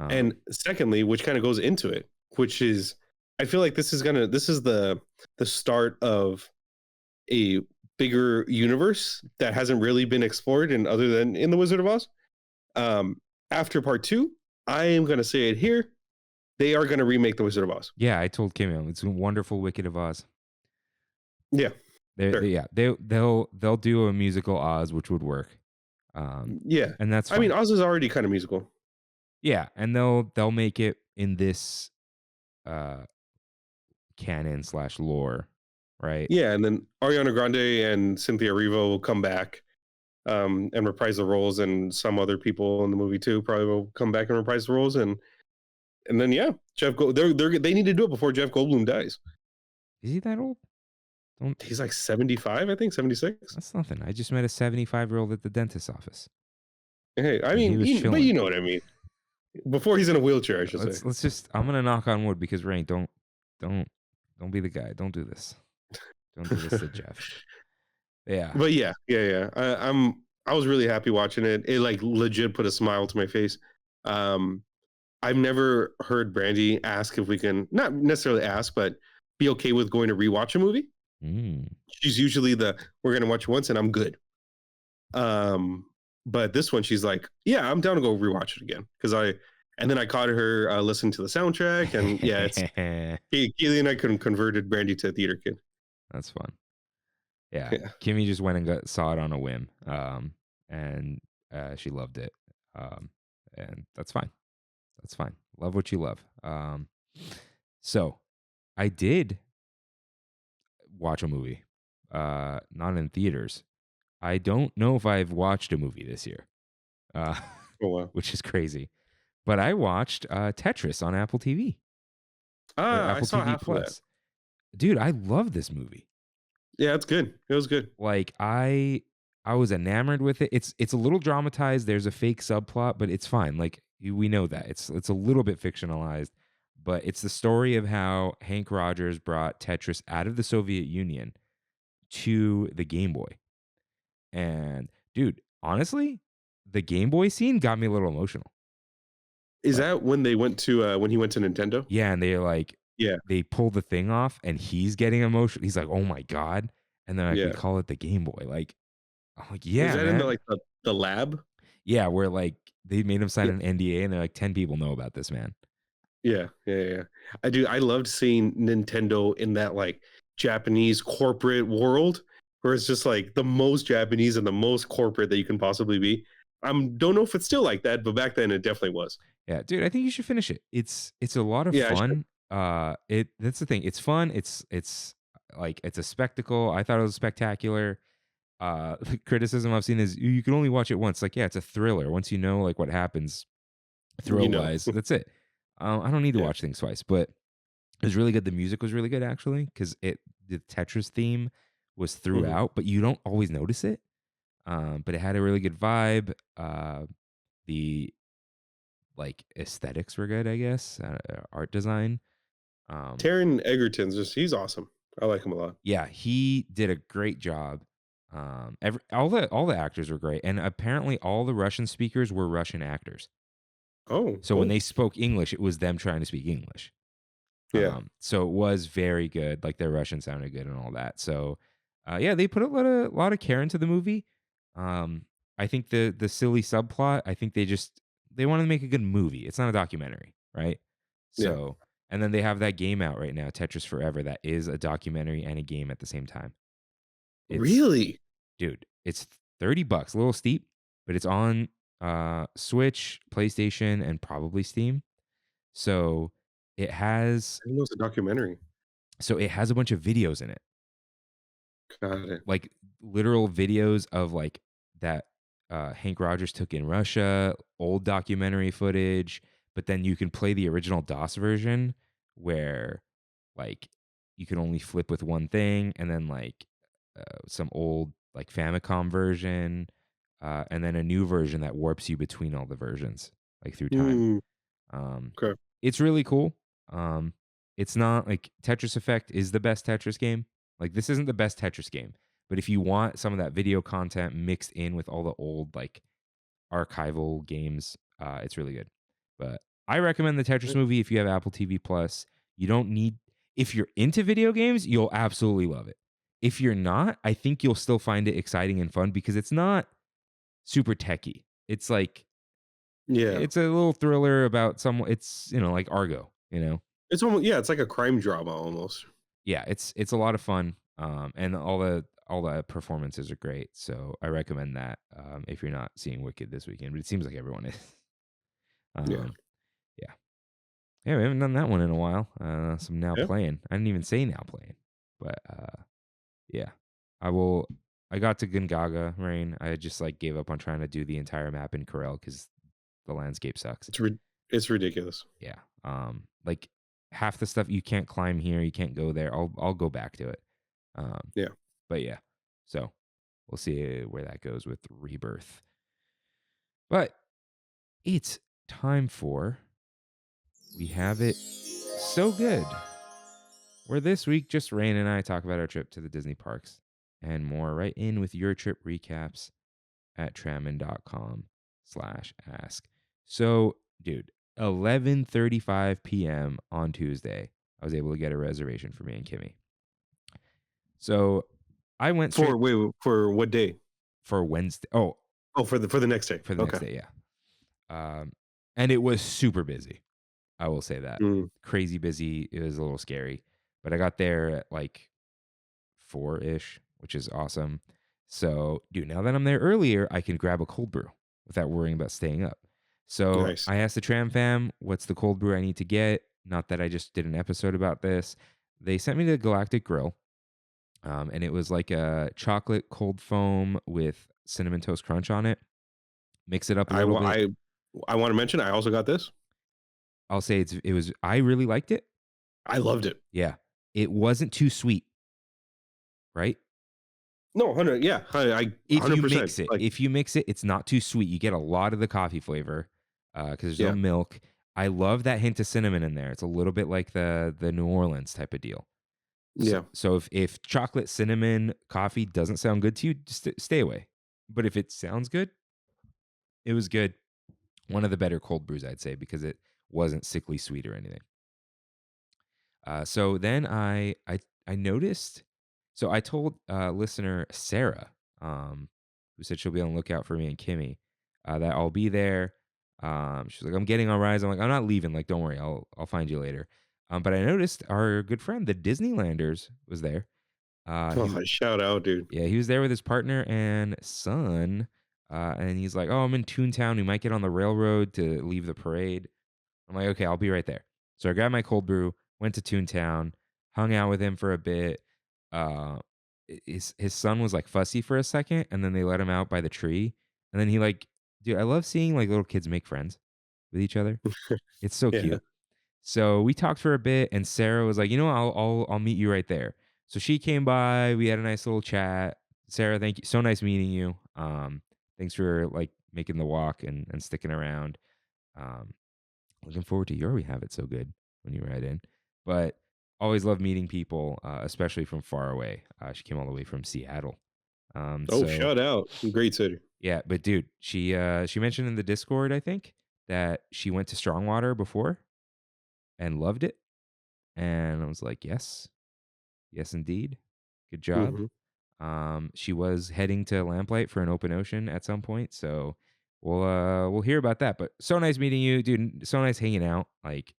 And secondly, which kind of goes into it, which is I feel like this is the start of a bigger universe that hasn't really been explored in other than in the Wizard of Oz. After part 2, I am gonna say it here. They are gonna remake the Wizard of Oz. Yeah, I told Kim it's a wonderful Wicked of Oz. Yeah. Sure. They'll do a musical Oz, which would work. Yeah. And that's I fine. mean, Oz is already kind of musical. Yeah, and they'll make it in this canon / lore, right? Yeah, and then Ariana Grande and Cynthia Erivo will come back and reprise the roles, and some other people in the movie too probably will come back and reprise the roles, and then yeah, they need to do it before Jeff Goldblum dies. Is he that old? He's like 75, I think 76. That's nothing. I just met a 75-year-old at the dentist's office. Hey, I And he mean, was but chilling. you know what I mean. Before he's in a wheelchair, I should say. Let's just. I'm gonna knock on wood because Rain, don't be the guy. Don't do this. Don't do this to Jeff. Yeah. But yeah. I was really happy watching it. It like legit put a smile to my face. I've never heard Brandy ask if we can not necessarily ask, but be okay with going to rewatch a movie. She's usually we're gonna watch it once and I'm good. But this one she's like, yeah, I'm down to go rewatch it again and then I caught her listening to the soundtrack, and yeah, it's Keely and I converted Brandy to a theater kid. That's fun. Yeah. Kimmy just went and saw it on a whim, and she loved it, and that's fine. That's fine. Love what you love. So I did watch a movie, not in theaters. I don't know if I've watched a movie this year, Oh, wow. which is crazy. But I watched Tetris on Apple TV. I saw TV half of that. Plus. Dude, I love this movie. Yeah, it's good. It was good. Like I was enamored with it. It's a little dramatized. There's a fake subplot, but it's fine. Like we know that. It's a little bit fictionalized, but it's the story of how Hank Rogers brought Tetris out of the Soviet Union to the Game Boy. And dude, honestly, the Game Boy scene got me a little emotional. Is that when they went to when he went to Nintendo? Yeah, and they're like, Yeah. they pull the thing off, and he's getting emotional. He's like, "Oh my god!" And then I Yeah. can call it the Game Boy. Like, I'm like, yeah, Is that man. in the lab? Yeah, where like they made him sign an NDA, and they're like, 10 people know about this, man. Yeah. I loved seeing Nintendo in that like Japanese corporate world where it's just like the most Japanese and the most corporate that you can possibly be. Don't know if it's still like that, but back then it definitely was. Yeah, dude, I think you should finish it. It's a lot of Yeah, I fun. That's the thing. It's fun. It's like it's a spectacle. I thought it was spectacular. The criticism I've seen is you can only watch it once. Like, yeah, it's a thriller. Once you know like what happens, thrill wise, that's it. I don't need to watch things twice, but it was really good. The music was really good actually, because the Tetris theme was throughout, but you don't always notice it. But it had a really good vibe. The like aesthetics were good, I guess. Art design. Taron Egerton's he's awesome. I like him a lot. Yeah, he did a great job. All the actors were great, and apparently all the Russian speakers were Russian actors. Oh, So when they spoke English, it was them trying to speak English. Yeah. So it was very good. Like their Russian sounded good and all that. So yeah, they put a lot of care into the movie. I think the silly subplot, I think they wanted to make a good movie. It's not a documentary, right? So and then they have that game out right now, Tetris Forever, that is a documentary and a game at the same time. Really? Dude, it's $30, a little steep, but it's on Switch, PlayStation, and probably Steam. So it has I know it's a documentary. it has a bunch of videos in it, Got it. like literal videos of like that Hank Rogers took in Russia, old documentary footage, but then you can play the original DOS version where like you can only flip with one thing, and then like some old like Famicom version, and then a new version that warps you between all the versions like through time. Mm, Um, okay. it's really cool. Um, it's not like Tetris Effect is the best Tetris game. Like this isn't the best Tetris game, but if you want some of that video content mixed in with all the old like archival games, it's really good. But I recommend the Tetris movie if you have Apple TV Plus. You don't need if you're into video games, you'll absolutely love it. If you're not, I think you'll still find it exciting and fun because it's not super techy. It's like Yeah. it's a little thriller about someone. It's like Argo. It's almost, yeah, it's like a crime drama almost. Yeah, it's a lot of fun. And all the performances are great. So I recommend that if you're not seeing Wicked this weekend, but it seems like everyone is. Yeah. Yeah. Yeah, we haven't done that one in a while. So I'm now Yeah. playing. I didn't even say now playing, but yeah, I will. I got to Gungaga Rain. I just like gave up on trying to do the entire map in Corel because the landscape sucks. It's ridiculous. Yeah. Like half the stuff you can't climb here, you can't go there. I'll go back to it. Yeah. But yeah, so we'll see where that goes with Rebirth. But it's time for We Have It So Good, where this week just Rain and I talk about our trip to the Disney parks and more. Right in with your trip recaps at trammin.com/ask. So, dude, 11:35 p.m. on Tuesday, I was able to get a reservation for me and Kimmy. So I went straight For what day? for Wednesday. For the next day. For the next day, yeah. And it was super busy. I will say that. Mm, Crazy busy. It was a little scary. But I got there at like 4-ish, which is awesome. So, dude, now that I'm there earlier, I can grab a cold brew without worrying about staying up. So nice. I asked the Tram fam, what's the cold brew I need to get? Not that I just did an episode about this. They sent me the Galactic Grill. And it was like a chocolate cold foam with cinnamon toast crunch on it. Mix it up a little bit. I want to mention I also got this. I'll say I really liked it. I loved it. Yeah. It wasn't too sweet. Right? No, 100. Yeah, If 100%. you mix it, Like, it's not too sweet. You get a lot of the coffee flavor because there's no Yeah. milk. I love that hint of cinnamon in there. It's a little bit like the New Orleans type of deal. Yeah. So if chocolate cinnamon coffee doesn't sound good to you, just stay away. But if it sounds good, it was good. One of the better cold brews, I'd say, because it wasn't sickly sweet or anything. So then I noticed. So I told listener Sarah, who said she'll be on the lookout for me and Kimmy, that I'll be there. She's like, I'm getting on rides. I'm like, I'm not leaving. Like, don't worry, I'll find you later. But I noticed our good friend, the Disneylanders, was there. Shout out, dude. Yeah, he was there with his partner and son. And he's like, oh, I'm in Toontown. We might get on the railroad to leave the parade. I'm like, okay, I'll be right there. So I grabbed my cold brew, went to Toontown, hung out with him for a bit. His son was like fussy for a second, and then they let him out by the tree. And then he like, dude, I love seeing like little kids make friends with each other. It's so Yeah. cute. So we talked for a bit, and Sarah was like, I'll meet you right there. So she came by. We had a nice little chat. Sarah, thank you. So nice meeting you. Thanks for like making the walk and sticking around. Looking forward to your We Have It So Good when you ride in. But always love meeting people, especially from far away. She came all the way from Seattle. Shout out. Great city. Yeah, but dude, she mentioned in the Discord, I think, that she went to Strongwater before and loved it. And I was like, yes, indeed. Good job. She was heading to Lamplight for an open ocean at some point, so we'll hear about that. But so nice meeting you, dude. So nice hanging out, like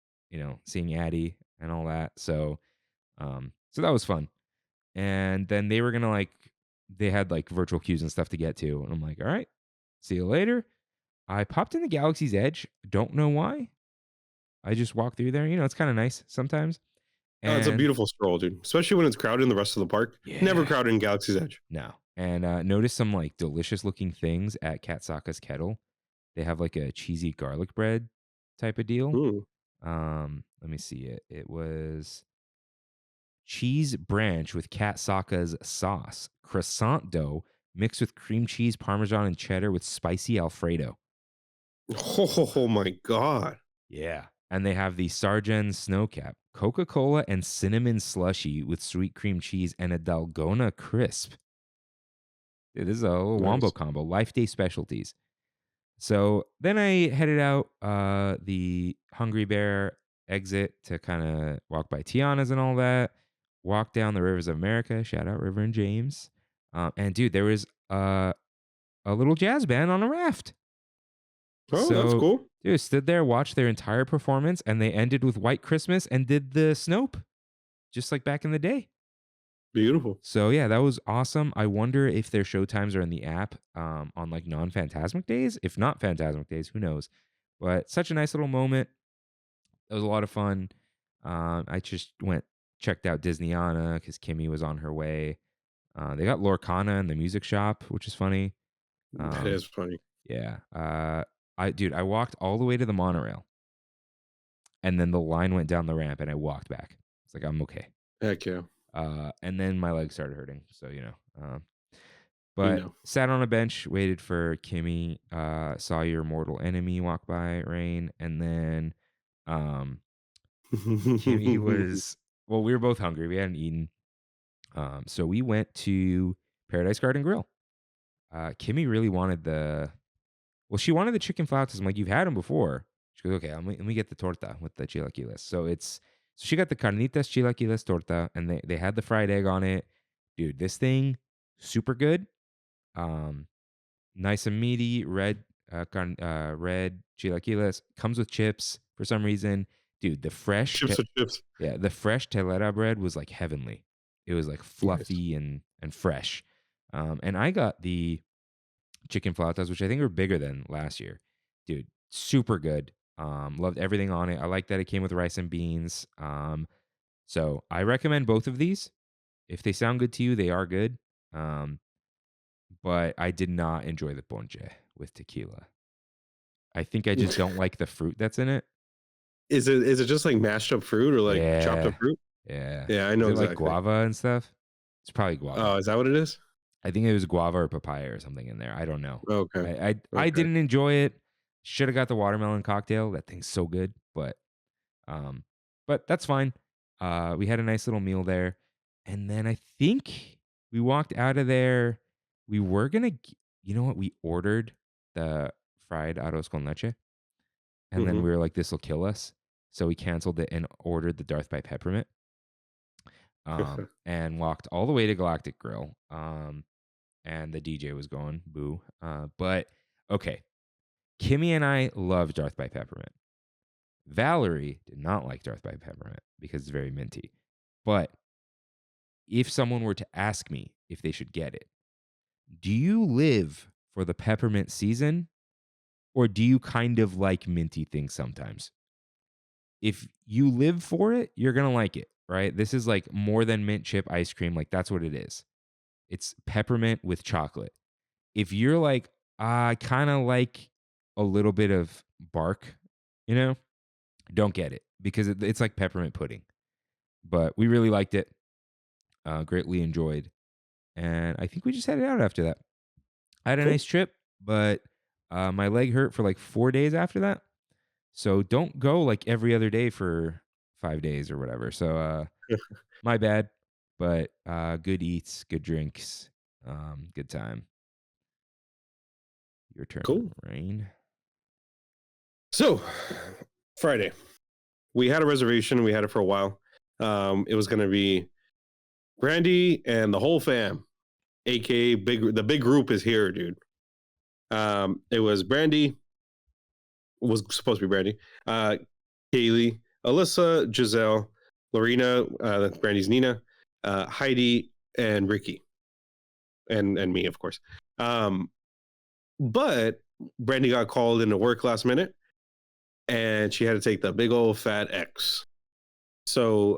seeing Addie and all that. So that was fun. And then they were gonna like they had like virtual queues and stuff to get to. And I'm like, all right, see you later. I popped in the Galaxy's Edge. Don't know why. I just walked through there. It's kind of nice sometimes. Oh, it's a And beautiful stroll, dude. Especially when it's crowded in the rest of the park. Never yeah, crowded in Galaxy's Edge. no. And noticed some like delicious looking things at Katsaka's Kettle. They have like a cheesy garlic bread type of deal. Ooh, Let me see it. It was cheese branch with Katsaka's sauce, croissant dough mixed with cream cheese, parmesan, and cheddar with spicy Alfredo. oh my god. Yeah. And they have the Sargent Snowcap, Coca-Cola, and cinnamon slushy with sweet cream cheese and a Dalgona crisp. Dude, this is a little wombo Nice. combo. Life Day specialties. So then I headed out the Hungry Bear exit to kind of walk by Tiana's and all that. Walk down the Rivers of America. Shout out River and James. And dude, there was a little jazz band on a raft. Oh, that's So, cool. dude, stood there, watched their entire performance, and they ended with White Christmas and did the Snope, just like back in the day. Beautiful. So yeah, that was awesome. I wonder if their show times are in the app on like non-Phantasmic days. If not Phantasmic days, who knows? But such a nice little moment. It was a lot of fun. I just checked out Disneyana because Kimmy was on her way. They got Lorcana in the music shop, which is funny. That is funny. Yeah. I walked all the way to the monorail, and then the line went down the ramp, and I walked back. It's like I'm okay. Heck yeah. And then my legs started hurting, so Um, You but know. sat on a bench, waited for Kimmy. Saw your mortal enemy walk by, Rain, and then um, Kimmy was well. We were both hungry. We hadn't eaten, so we went to Paradise Garden Grill. Kimmy really wanted she wanted the chicken flautas. I'm like, you've had them before. She goes, okay, let me get the torta with the chilaquiles. So she got the carnitas chilaquiles torta, and they had the fried egg on it. Dude, this thing, super good. Um, Nice and meaty, red chilaquiles. Comes with chips for some reason. Dude, Chips with chips. the fresh telera bread was like heavenly. It was like Nice. fluffy and fresh. And I got the chicken flautas, which I think are bigger than last year. Dude, super good. Loved everything on it. I like that it came with rice and beans. So I recommend both of these. If they sound good to you, they are good. Um, but I did not enjoy the ponche with tequila. I think I just don't like the fruit that's in it. Is it just like mashed up fruit or like chopped Yeah. up fruit? Yeah. Yeah, I Is know it like exactly. guava and stuff? It's probably guava. Oh, is that what it is? I think it was guava or papaya or something in there. I don't know. Okay. I didn't enjoy it. Should have got the watermelon cocktail. That thing's so good, um but that's fine. We had a nice little meal there. And then I think we walked out of there. We were gonna you know what? We ordered the fried arroz con leche. And then Mhm. we were like, this will kill us. So we canceled it and ordered the Darth by Peppermint. And walked all the way to Galactic Grill. And the DJ was going, boo. But okay. Kimmy and I love Darth by Peppermint. Valerie did not like Darth by Peppermint because it's very minty. But if someone were to ask me if they should get it, do you live for the peppermint season, or do you kind of like minty things sometimes? If you live for it, you're going to like it, right? This is like more than mint chip ice cream. Like that's what it is. It's peppermint with chocolate. If you're like, I kind of like a little bit of bark, don't get it because it's like peppermint pudding. But we really liked it. Greatly enjoyed. And I think we just headed out after that. I had a Cool. nice trip, but my leg hurt for like 4 days after that. So don't go like every other day for 5 days or whatever. So my bad, but good eats, good drinks, good time. Your turn, Cool. Rain. So, Friday, we had a reservation. We had it for a while. It was going to be Brandy and the whole fam, aka the big group is here, dude. It was Brandy. Was supposed to be Brandy. Kaylee, Alyssa, Giselle, Lorena, that's Brandy's Nina, Heidi, and Ricky. and me, of course. But Brandy got called into work last minute, and she had to take the big old fat X. So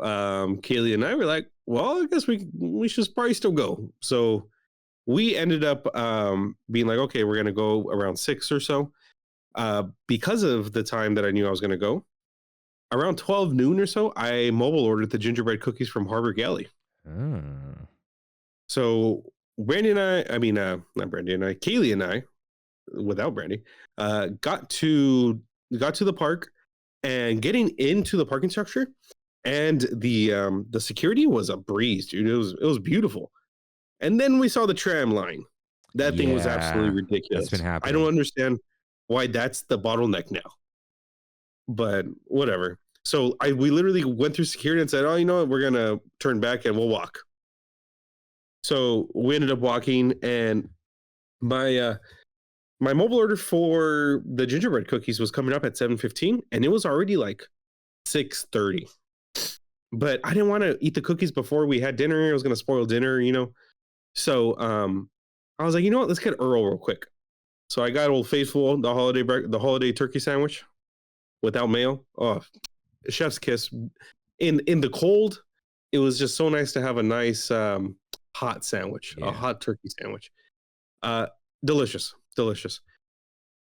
Kaylee and I were like, well, I guess we should probably still go. So we ended up being like, okay, we're gonna go around 6 or so. Because of the time that I knew I was gonna go, around 12 noon or so, I mobile ordered the gingerbread cookies from Harbor Galley. Oh. So Brandy and not Brandy and I, Kaylee and I, without Brandy, got to the park, and getting into the parking structure and the security was a breeze, dude. It was beautiful. And then we saw the tram line. That thing was absolutely ridiculous. That's been happening. I don't understand why that's the bottleneck now. But whatever. So we literally went through security and said, oh, you know what? We're going to turn back and we'll walk. So we ended up walking, and my mobile order for the gingerbread cookies was coming up at 7:15, and it was already like 6:30. But I didn't want to eat the cookies before we had dinner. It was going to spoil dinner, you know. So I was like, you know what? Let's get Earl real quick. So I got Old Faithful, the holiday turkey sandwich without mayo. Oh, chef's kiss. In the cold, it was just so nice to have a nice hot sandwich, a hot turkey sandwich. Delicious.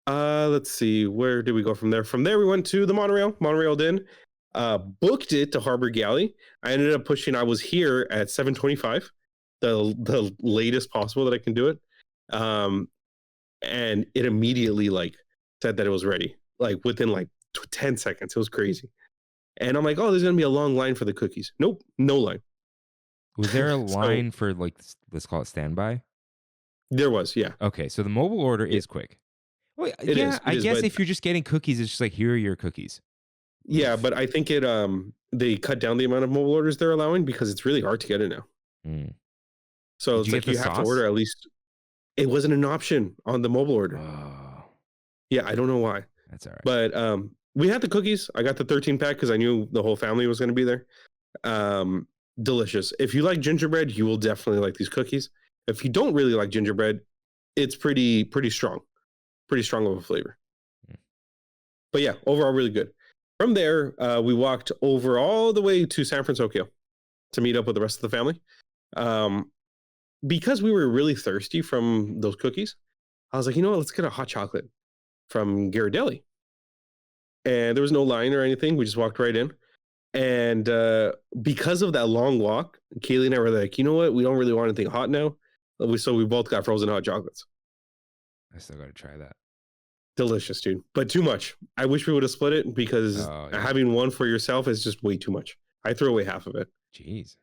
Let's see, where did we go from there? From there, we went to the monorail Inn, booked it to Harbor Galley. I ended up I was here at 7:25, the latest possible that I can do it. And it immediately said that it was ready, within 10 seconds. It was crazy. And I'm like, oh, there's gonna be a long line for the cookies. Nope, no line. Was there a line for let's call it standby? There was, yeah. Okay, so the mobile order is quick. Well, It is, I guess but if you're just getting cookies, it's just like, here are your cookies. yeah, but I think they cut down the amount of mobile orders they're allowing because it's really hard to get it now. Mm. So Did it's you you get the have to sauce? order at least. It wasn't an option on the mobile order. Oh, Yeah, I don't know why. that's all right. But we had the cookies. I got the 13 pack because I knew the whole family was going to be there. Delicious. If you like gingerbread, you will definitely like these cookies. If you don't really like gingerbread, it's pretty strong of a flavor. But yeah, overall really good. From there, we walked over all the way to San Francisco to meet up with the rest of the family. Because we were really thirsty from those cookies, I was like, you know what, let's get a hot chocolate from Ghirardelli. And there was no line or anything. We just walked right in. And because of that long walk, Kaylee and I were like, you know what, we don't really want anything hot now. So we both got frozen hot chocolates. I still got to try that. Delicious, dude. But too much. I wish we would have split it because having one for yourself is just way too much. I threw away half of it. Jeez.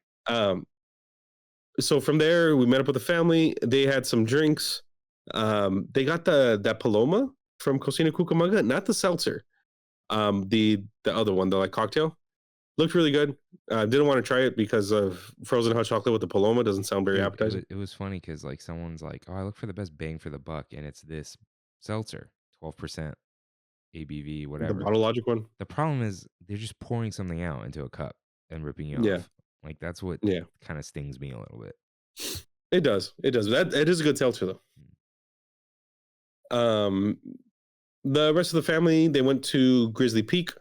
So from there, we met up with the family. They had some drinks. They got that Paloma from Cocina Cucamonga, not the seltzer. The other one, the cocktail. Looked really good. Didn't want to try it because of frozen hot chocolate with the Paloma. Doesn't sound very appetizing. It was funny because someone's like, oh, I look for the best bang for the buck, and it's this seltzer, 12% ABV, whatever. The Bottle Logic one. The problem is they're just pouring something out into a cup and ripping it off. That's what kind of stings me a little bit. It does. It is a good seltzer though. The rest of the family, they went to Grizzly Peak.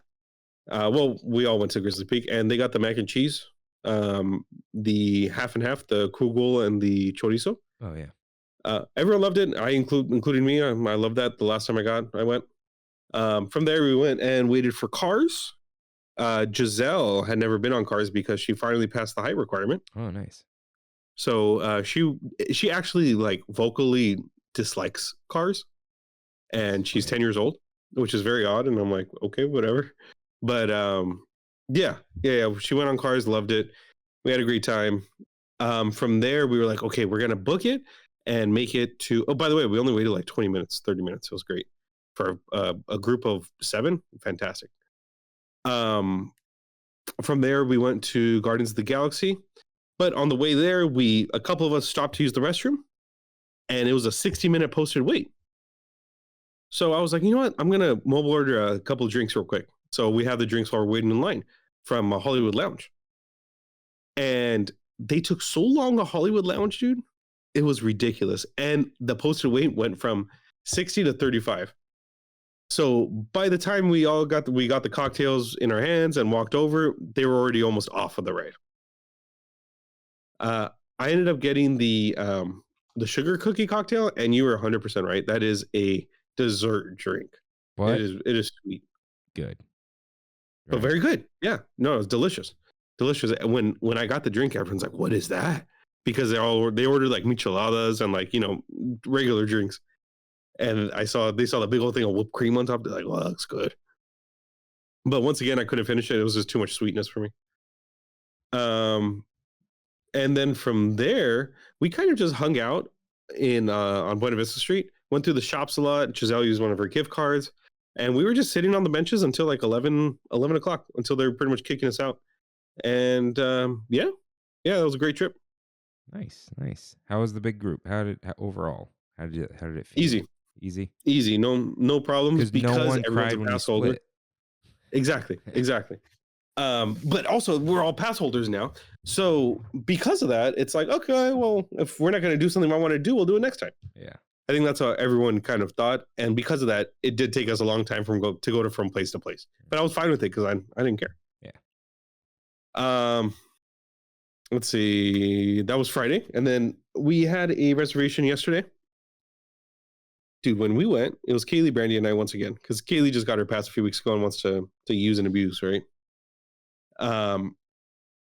Well, we all went to Grizzly Peak, and they got the mac and cheese, the half and half, the kugel and the chorizo. Oh yeah. Everyone loved it. Including me. I loved that. The last time I went. From there, we went and waited for Cars. Giselle had never been on Cars because she finally passed the height requirement. Oh, nice. So she actually vocally dislikes Cars, and she's 10 years old, which is very odd. And I'm like, okay, whatever. But yeah. She went on Cars, loved it. We had a great time. From there, we were like, okay, we're gonna book it and make it to. Oh, by the way, we only waited 20 minutes, 30 minutes. It was great for a group of 7. Fantastic. From there, we went to Gardens of the Galaxy. But on the way there, a couple of us stopped to use the restroom, and it was a 60-minute posted wait. So I was like, you know what? I'm going to mobile order a couple of drinks real quick. So we have the drinks while we're waiting in line from Hollywood Lounge. And they took so long at Hollywood Lounge, dude. It was ridiculous. And the posted weight went from 60 to 35. So by the time we got the cocktails in our hands and walked over, they were already almost off of the ride. I ended up getting the sugar cookie cocktail, and you were 100% right. That is a dessert drink. What? It is sweet. Good. But very good. Yeah. No, it was delicious. Delicious. And when I got the drink, everyone's like, what is that? Because they ordered like micheladas and like, regular drinks. And they saw the big old thing of whipped cream on top. They're like, well, that looks good. But once again, I couldn't finish it. It was just too much sweetness for me. And then from there, we kind of just hung out on Buena Vista Street, went through the shops a lot. Giselle used one of her gift cards. And we were just sitting on the benches until like 11 o'clock, until they were pretty much kicking us out. And yeah, that was a great trip. Nice. How was the big group? Overall? How did it feel? Easy. No problems because no one everyone's cried a when you pass holder. split. Exactly. But also we're all pass holders now. So because of that, it's like, okay, well, if we're not going to do something I want to do, we'll do it next time. Yeah. I think that's how everyone kind of thought. And because of that, it did take us a long time from place to place. But I was fine with it because I didn't care. Yeah. Let's see. That was Friday. And then we had a reservation yesterday. Dude, when we went, it was Kaylee, Brandy, and I once again, because Kaylee just got her pass a few weeks ago and wants to use and abuse, right?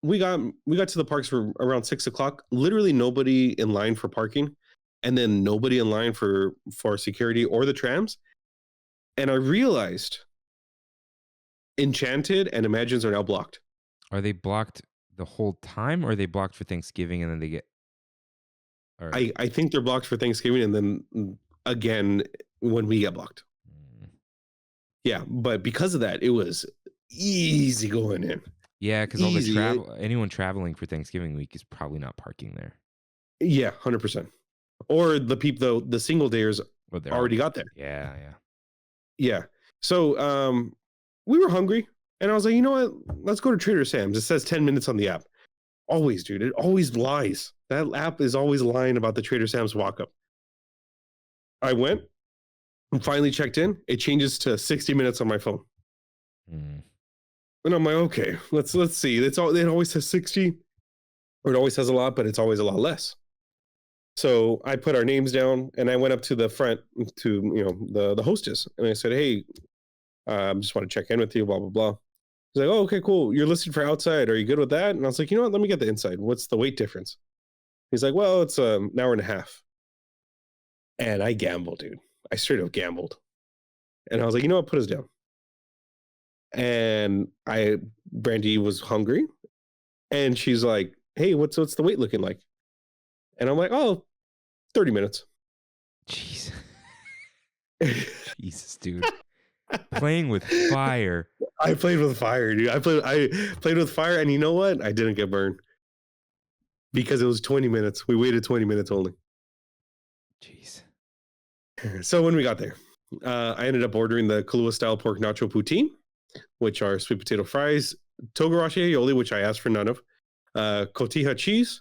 We got to the parks for around 6 o'clock. Literally nobody in line for parking, and then nobody in line for security or the trams. And I realized Enchanted and Imagines are now blocked. Are they blocked the whole time, or are they blocked for Thanksgiving and then they get? Or... I think they're blocked for Thanksgiving and then again when we get blocked. Yeah, but because of that, it was easy going in. Yeah, because anyone traveling for Thanksgiving week is probably not parking there. Yeah, 100%. Or the people, though, the single dayers already got there. Yeah. So we were hungry, and I was like, you know what? Let's go to Trader Sam's. It says 10 minutes on the app. Always, dude. It always lies. That app is always lying about the Trader Sam's walk up. I went and finally checked in. It changes to 60 minutes on my phone. And I'm like, okay, let's see. It always says 60, or it always says a lot, but it's always a lot less. So I put our names down, and I went up to the front to the hostess, and I said, hey, I just want to check in with you, blah blah blah. He's like, oh, okay, cool. You're listed for outside. Are you good with that? And I was like, you know what? Let me get the inside. What's the weight difference? He's like, well, it's an hour and a half. And I gambled, dude. I straight up gambled. And I was like, you know what? Put us down. And Brandy was hungry, and she's like, hey, what's the weight looking like? And I'm like, oh, 30 minutes. Jeez. Jesus, dude. Playing with fire. I played with fire, dude. I played with fire, and you know what? I didn't get burned. Because it was 20 minutes. We waited 20 minutes only. Jeez. So when we got there, I ended up ordering the Kahlua-style pork nacho poutine, which are sweet potato fries, togarashi aioli, which I asked for none of, cotija cheese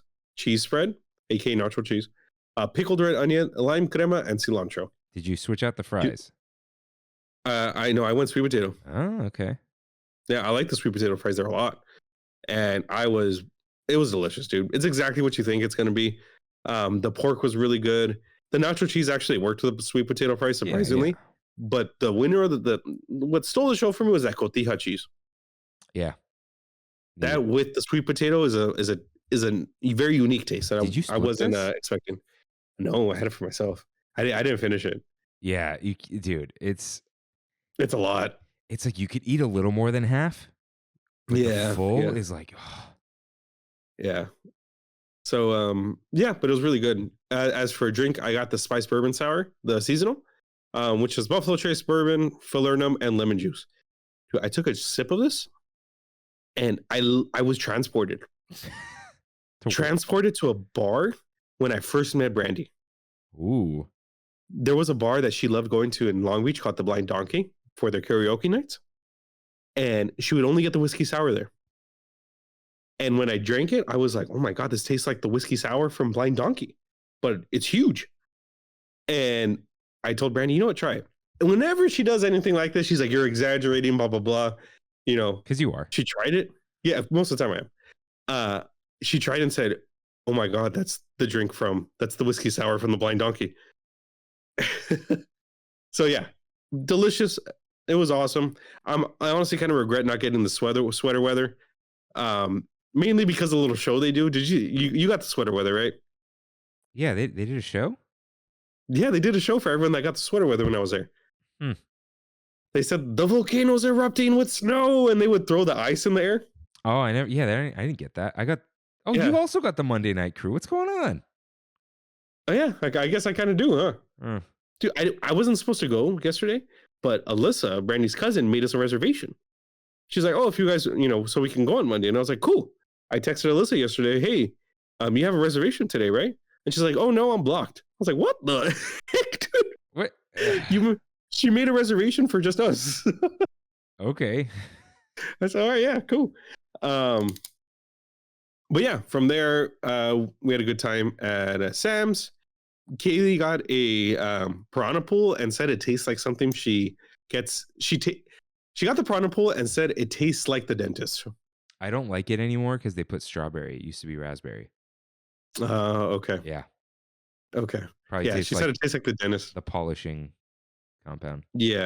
spread, aka nacho cheese, pickled red onion, lime crema, and cilantro. Did you switch out the fries? I know I went sweet potato. Oh, okay. Yeah, I like the sweet potato fries there a lot, and it was delicious, dude. It's exactly what you think it's going to be. The pork was really good. The nacho cheese actually worked with the sweet potato fries, surprisingly. Yeah. But the winner of what stole the show for me was that cotija cheese. Yeah. That with the sweet potato is a very unique taste that I wasn't expecting. No, I had it for myself. I didn't finish it. Yeah, dude, it's a lot. It's like you could eat a little more than half. But the full is like, oh. Yeah. So but it was really good. As for a drink, I got the spice bourbon sour, the seasonal, which is Buffalo Trace bourbon, falernum, and lemon juice. Dude, I took a sip of this, and I was transported to a bar when I first met Brandy. Ooh. There was a bar that she loved going to in Long Beach called the Blind Donkey for their karaoke nights, and she would only get the whiskey sour there. And when I drank it, I was like, oh my God, this tastes like the whiskey sour from Blind Donkey. but it's huge. And I told Brandy, you know what, try it. And whenever she does anything like this, she's like, you're exaggerating, blah, blah, blah. You know, Because you are. she tried it. Yeah, most of the time I am. She tried and said, oh my God, that's the whiskey sour from the Blind Donkey. So yeah, delicious. It was awesome. I honestly kind of regret not getting the sweater weather. Mainly because of the little show they do. Did you got the sweater weather, right? Yeah, they did a show? Yeah, they did a show for everyone that got the sweater weather when I was there. They said the volcano's erupting with snow, and they would throw the ice in the air. Oh, I didn't get that. Yeah. You also got the Monday Night Crew. What's going on? Oh yeah, I guess I kind of do, huh? Dude, I wasn't supposed to go yesterday, but Alyssa, Brandy's cousin, made us a reservation. She's like, oh, if you guys, so we can go on Monday. And I was like, cool. I texted Alyssa yesterday, hey, you have a reservation today, right? And she's like, oh no, I'm blocked. I was like, what the heck, dude? What? She made a reservation for just us. Okay. I said, all right, yeah, cool. But yeah, from there, we had a good time at Sam's. Kaylee got a piranha pool and said it tastes like something she gets. She got the piranha pool and said it tastes like the dentist. I don't like it anymore because they put strawberry. It used to be raspberry. Okay. Yeah. Okay. Probably Yeah, she said it tastes like the dentist. The polishing compound. Yeah.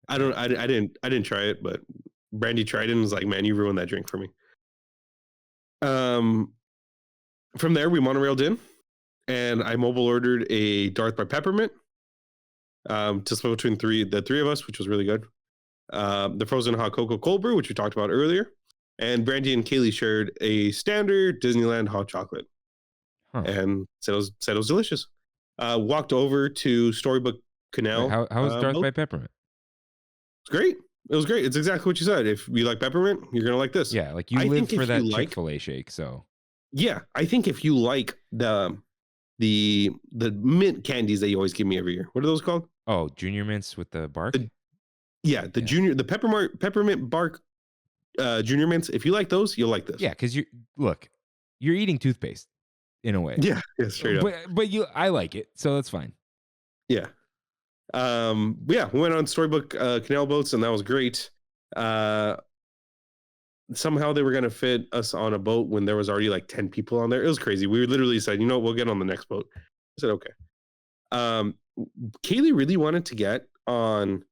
I didn't try it, but Brandy tried it and was like, man, you ruined that drink for me. From there we monorailed in, and I mobile ordered a Darth by Peppermint. To split between the three of us, which was really good. The frozen hot cocoa cold brew, which we talked about earlier, and Brandy and Kaylee shared a standard Disneyland hot chocolate, and said it was delicious. Walked over to Storybook Canal. Wait, how was Darth by Peppermint? It's great. It was great. It's exactly what you said. If you like peppermint, you're gonna like this. Yeah, like you live for that Chick-fil-A shake. So yeah, I think if you like the mint candies that you always give me every year, what are those called? Oh, Junior Mints with the bark. The peppermint bark Junior Mints. If you like those, you'll like this. Yeah, because you're eating toothpaste in a way. Yeah, straight up. But I like it, so that's fine. Yeah. We went on Storybook Canal boats, and that was great. Somehow they were going to fit us on a boat when there was already like 10 people on there. It was crazy. We literally said, you know what, we'll get on the next boat. I said, okay. Kaylee really wanted to get on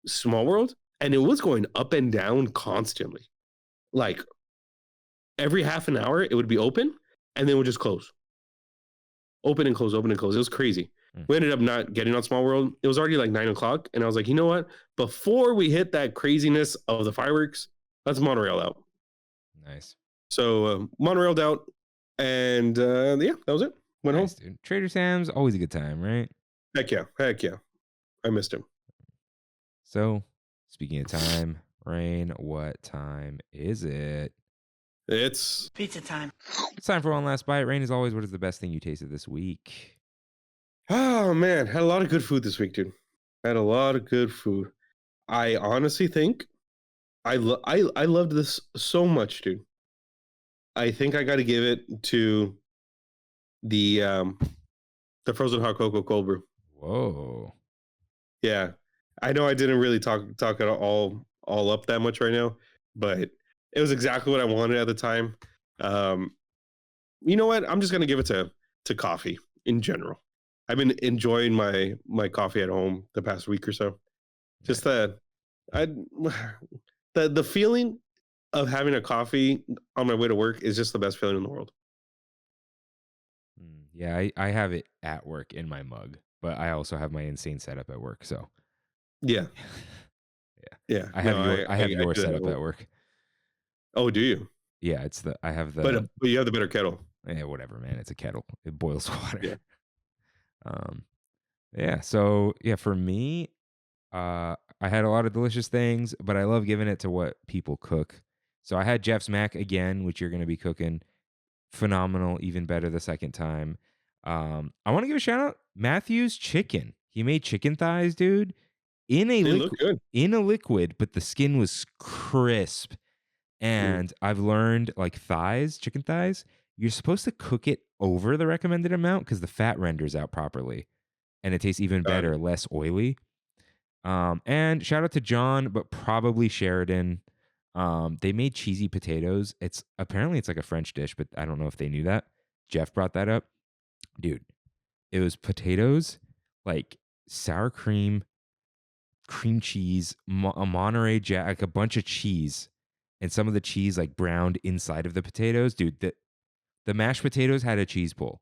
Small World, and it was going up and down constantly. Like every half an hour, it would be open, and then it would just close. Open and close, open and close. It was crazy. We ended up not getting on Small World. It was already like 9:00, and I was like, you know what? Before we hit that craziness of the fireworks, let's monorail out. Nice. So monorailed out, and that was it. Went home. Dude. Trader Sam's, always a good time, right? Heck yeah. I missed him. So, speaking of time, Rain, what time is it? It's pizza time. It's time for one last bite. Rain, as always, what is the best thing you tasted this week? Oh man, had a lot of good food this week, dude. Had a lot of good food. I honestly think I loved this so much, dude. I think I got to give it to the frozen hot cocoa cold brew. Whoa. Yeah, I know I didn't really talk it all up that much right now, but it was exactly what I wanted at the time. You know what? I'm just gonna give it to coffee in general. I've been enjoying my coffee at home the past week or so. Just the feeling of having a coffee on my way to work is just the best feeling in the world. Yeah, I have it at work in my mug, but I also have my insane setup at work. So yeah. I have your setup at work. Oh, do you? Yeah, I have the. But you have the better kettle. Yeah, whatever, man. It's a kettle. It boils water. Yeah. So for me, I had a lot of delicious things, but I love giving it to what people cook. So I had Jeff's Mac again, which you're going to be cooking. Phenomenal, even better the second time. I want to give a shout out Matthew's Chicken. He made chicken thighs, dude, in a liquid, but the skin was crisp. And I've learned like chicken thighs, you're supposed to cook it over the recommended amount because the fat renders out properly and it tastes even Got it. better, less oily. And shout out to John, but probably Sheridan. They made cheesy potatoes. It's like a French dish, but I don't know if they knew that. Jeff brought that up. Dude, it was potatoes, like sour cream cheese, a Monterey Jack, like a bunch of cheese, and some of the cheese like browned inside of the potatoes. Dude, the mashed potatoes had a cheese pull.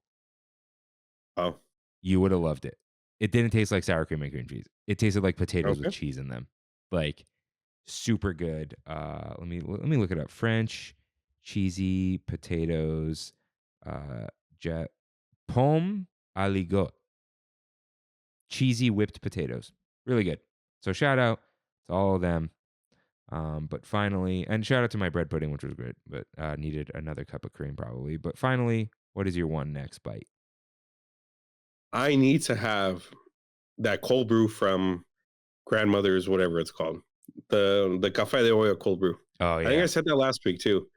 Oh, You would have loved it. It didn't taste like sour cream and cream cheese. It tasted like potatoes with okay. cheese in them. Like super good. Let me look it up. French cheesy potatoes, jet pomme aligot. Cheesy whipped potatoes. Really good. So shout out to all of them. But finally, and shout out to my bread pudding, which was good, but needed another cup of cream probably. But finally, what is your one next bite? I need to have that cold brew from grandmother's, whatever it's called, the café de olla cold brew. Oh I think yeah, I said that last week too,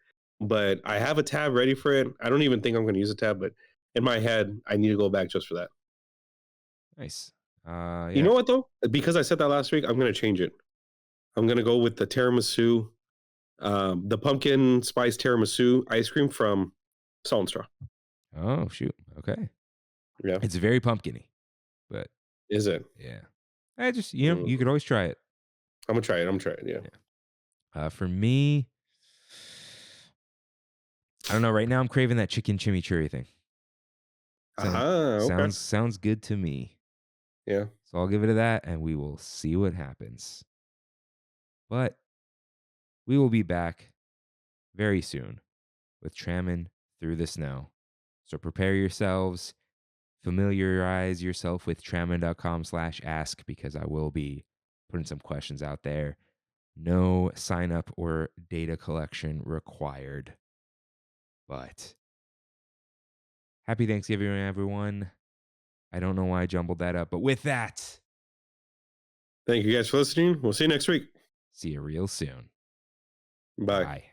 but I have a tab ready for it. I don't even think I'm going to use a tab, but in my head, I need to go back just for that. nice. You Yeah. know what though? Because I said that last week, I'm going to change it. I'm going to go with the tiramisu, the pumpkin spice tiramisu ice cream from Salt and Straw. Oh shoot. Okay. Yeah, It's very pumpkin-y, but is it? yeah. I just you could always try it. I'm gonna try it. I'm gonna try it. Yeah. For me, I don't know. Right now, I'm craving that chicken chimichurri thing. Okay. Sounds good to me. Yeah. So I'll give it to that, and we will see what happens. But we will be back very soon with Trammin Through the Snow. So prepare yourselves, familiarize yourself with trammin.com/ask because I will be putting some questions out there. No sign up or data collection required. But happy Thanksgiving, everyone. I don't know why I jumbled that up, but with that, Thank you guys for listening. We'll see you next week. see you real soon. Bye. Bye.